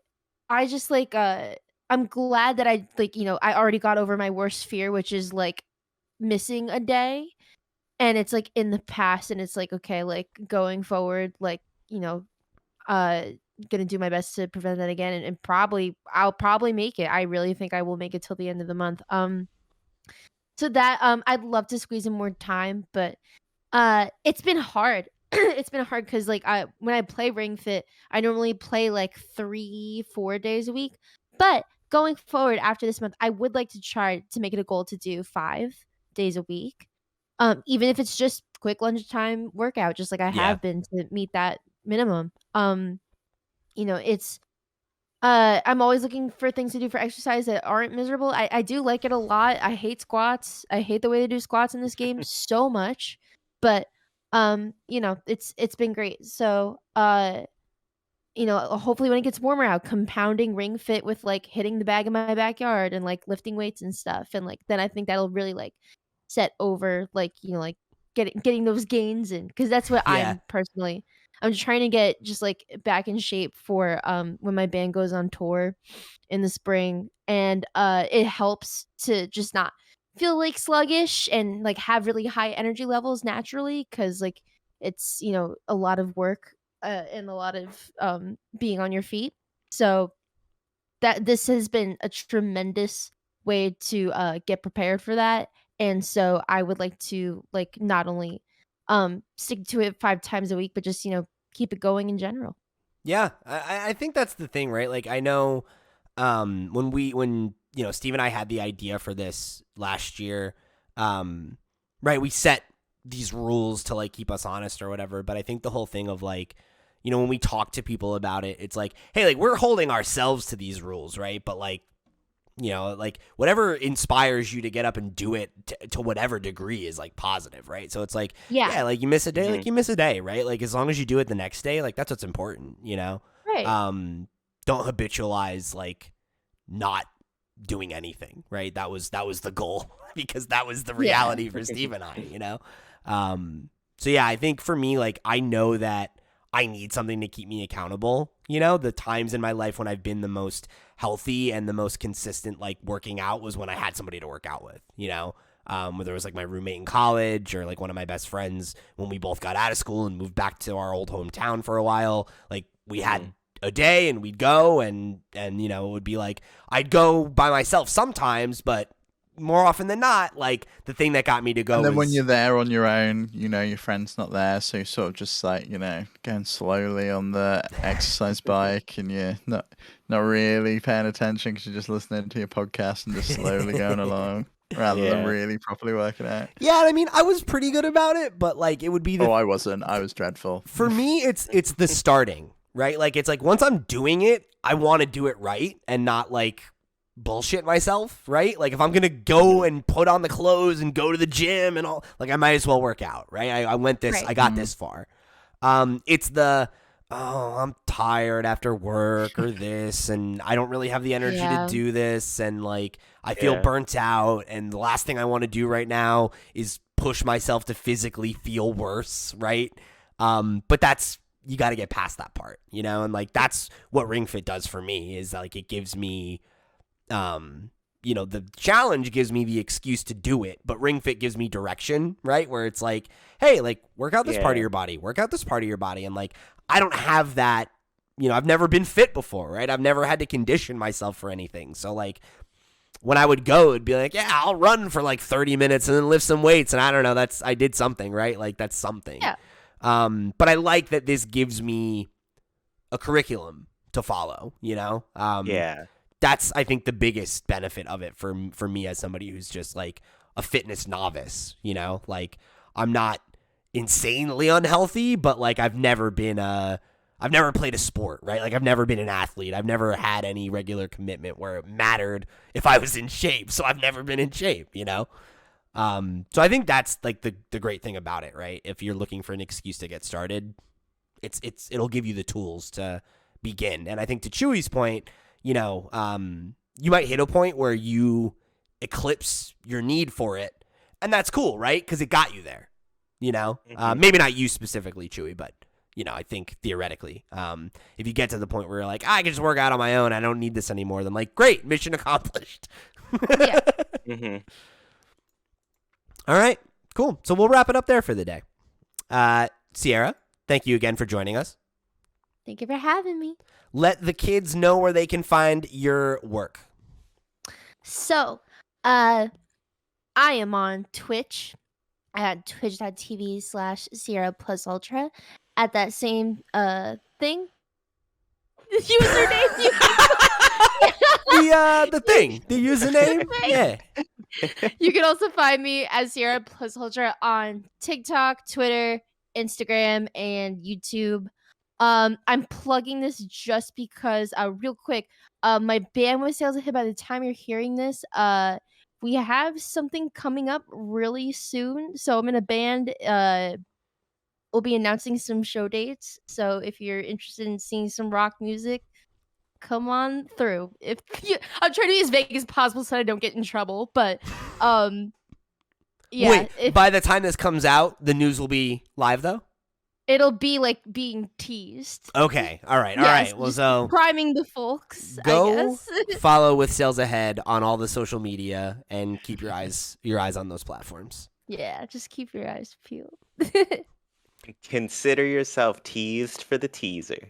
just like I'm glad that I like I already got over my worst fear, which is like missing a day, and it's like in the past, and it's like okay, like going forward, like you know uh gonna do my best to prevent that again, and probably I'll probably make it. I really think I will make it till the end of the month. So that I'd love to squeeze in more time, but it's been hard. It's been hard because like I when I play Ring Fit, I normally play like 3-4 days a week. But going forward after this month, I would like to try to make it a goal to do 5 days a week. Even if it's just quick lunchtime workout, just like I Yeah. have been to meet that minimum. It's I'm always looking for things to do for exercise that aren't miserable. I do like it a lot. I hate squats. I hate the way they do squats in this game so much. But it's been great. So hopefully when it gets warmer out, compounding Ring Fit with like hitting the bag in my backyard and like lifting weights and stuff. And like then I think that'll really like set over like, like getting those gains in, because that's what Yeah. I'm just trying to get just like back in shape for when my band goes on tour in the spring, and it helps to just not feel like sluggish and like have really high energy levels naturally, because like it's a lot of work and a lot of being on your feet. So that this has been a tremendous way to get prepared for that. And so I would like to like not only stick to it 5 times a week, but just keep it going in general. Yeah, I think that's the thing, right? Like I know when Steve and I had the idea for this last year, right, we set these rules to like keep us honest or whatever, but I think the whole thing of like when we talk to people about it, it's like, hey, like we're holding ourselves to these rules, right? But like like whatever inspires you to get up and do it to whatever degree is like positive, right? So it's like, yeah, like you miss a day, like you miss a day, right? Like as long as you do it the next day, like that's what's important, Right. Don't habitualize like not doing anything, right? That was the goal because that was the reality for Steve and I. So yeah, I think for me, like I know that I need something to keep me accountable. The times in my life when I've been the most healthy and the most consistent, like working out, was when I had somebody to work out with, whether it was like my roommate in college or like one of my best friends when we both got out of school and moved back to our old hometown for a while. Like we had a day and we'd go and it would be like, I'd go by myself sometimes, but more often than not, like the thing that got me to go. And then when you're there on your own, your friend's not there, so you're sort of just like, going slowly on the exercise bike, and you're not really paying attention because you're just listening to your podcast and just slowly going along rather than really properly working out. Yeah, I mean, I was pretty good about it, but like it would be I wasn't. I was dreadful. For me, it's the starting, right? Like it's like once I'm doing it, I want to do it right and not like bullshit myself, right? Like if I'm gonna go and put on the clothes and go to the gym and all, like I might as well work out, right? I went this, Right. I got this far. It's the I'm tired after work or this, and I don't really have the energy to do this, and like I feel burnt out, and the last thing I want to do right now is push myself to physically feel worse, right? But that's, you got to get past that part, and like that's what Ring Fit does for me, is like it gives me the challenge gives me the excuse to do it, but Ring Fit gives me direction, right? Where it's like, hey, like work out this part of your body, work out this part of your body. And like, I don't have that, I've never been fit before, right? I've never had to condition myself for anything. So like when I would go, it'd be like, yeah, I'll run for like 30 minutes and then lift some weights. And I don't know, I did something, right? Like that's something. Yeah. But I like that this gives me a curriculum to follow, Yeah. That's, I think, the biggest benefit of it for me as somebody who's just like a fitness novice, like I'm not insanely unhealthy, but like I've never played a sport, right? Like I've never been an athlete. I've never had any regular commitment where it mattered if I was in shape. So I've never been in shape, So I think that's like the great thing about it, right? If you're looking for an excuse to get started, it'll give you the tools to begin. And I think to Chuy's point, you might hit a point where you eclipse your need for it, and that's cool, right? Because it got you there, Maybe not you specifically, Chuy, but I think theoretically, if you get to the point where you're like, I can just work out on my own, I don't need this anymore, then like, great, mission accomplished. Yeah. All right, cool. So we'll wrap it up there for the day. Sierra, thank you again for joining us. Thank you for having me. Let the kids know where they can find your work. So, I am on Twitch at twitch.tv/Sierra Plus Ultra at that same thing. Username. The username. Yeah. You can also find me as Sierra Plus Ultra on TikTok, Twitter, Instagram, and YouTube. I'm plugging this just because, real quick, my bandwidth sales are hit by the time you're hearing this. We have something coming up really soon. So I'm in a band. We'll be announcing some show dates. So if you're interested in seeing some rock music, come on through. I'm trying to be as vague as possible so I don't get in trouble. But yeah. Wait, by the time this comes out, the news will be live though? It'll be like being teased. Okay. All right. Well, so priming the folks. Go I guess. follow With Sales Ahead on all the social media and keep your eyes on those platforms. Yeah, just keep your eyes peeled. Consider yourself teased for the teaser.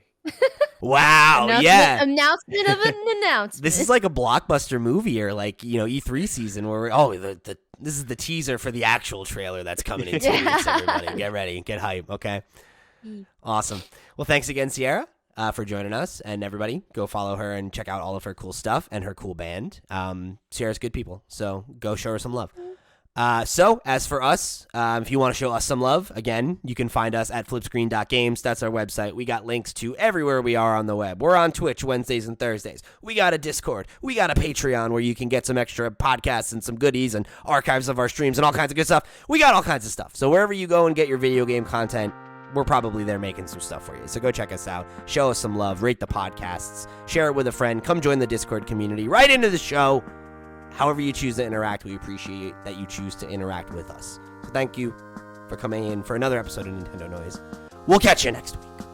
Wow. Announcement of an announcement. This is like a blockbuster movie or like, E3 season where this is the teaser for the actual trailer that's coming in 2 weeks, everybody. Get ready. Get hype, okay? Awesome. Well, thanks again, Sierra, for joining us. And everybody, go follow her and check out all of her cool stuff and her cool band. Sierra's good people, so go show her some love. So, as for us, if you want to show us some love, again, you can find us at flipscreen.games. That's our website. We got links to everywhere we are on the web. We're on Twitch Wednesdays and Thursdays. We got a Discord. We got a Patreon where you can get some extra podcasts and some goodies and archives of our streams and all kinds of good stuff. We got all kinds of stuff. So, wherever you go and get your video game content, we're probably there making some stuff for you. So, go check us out. Show us some love. Rate the podcasts. Share it with a friend. Come join the Discord community. Right into the show. However you choose to interact, we appreciate that you choose to interact with us. So thank you for coming in for another episode of Nintendo Noise. We'll catch you next week.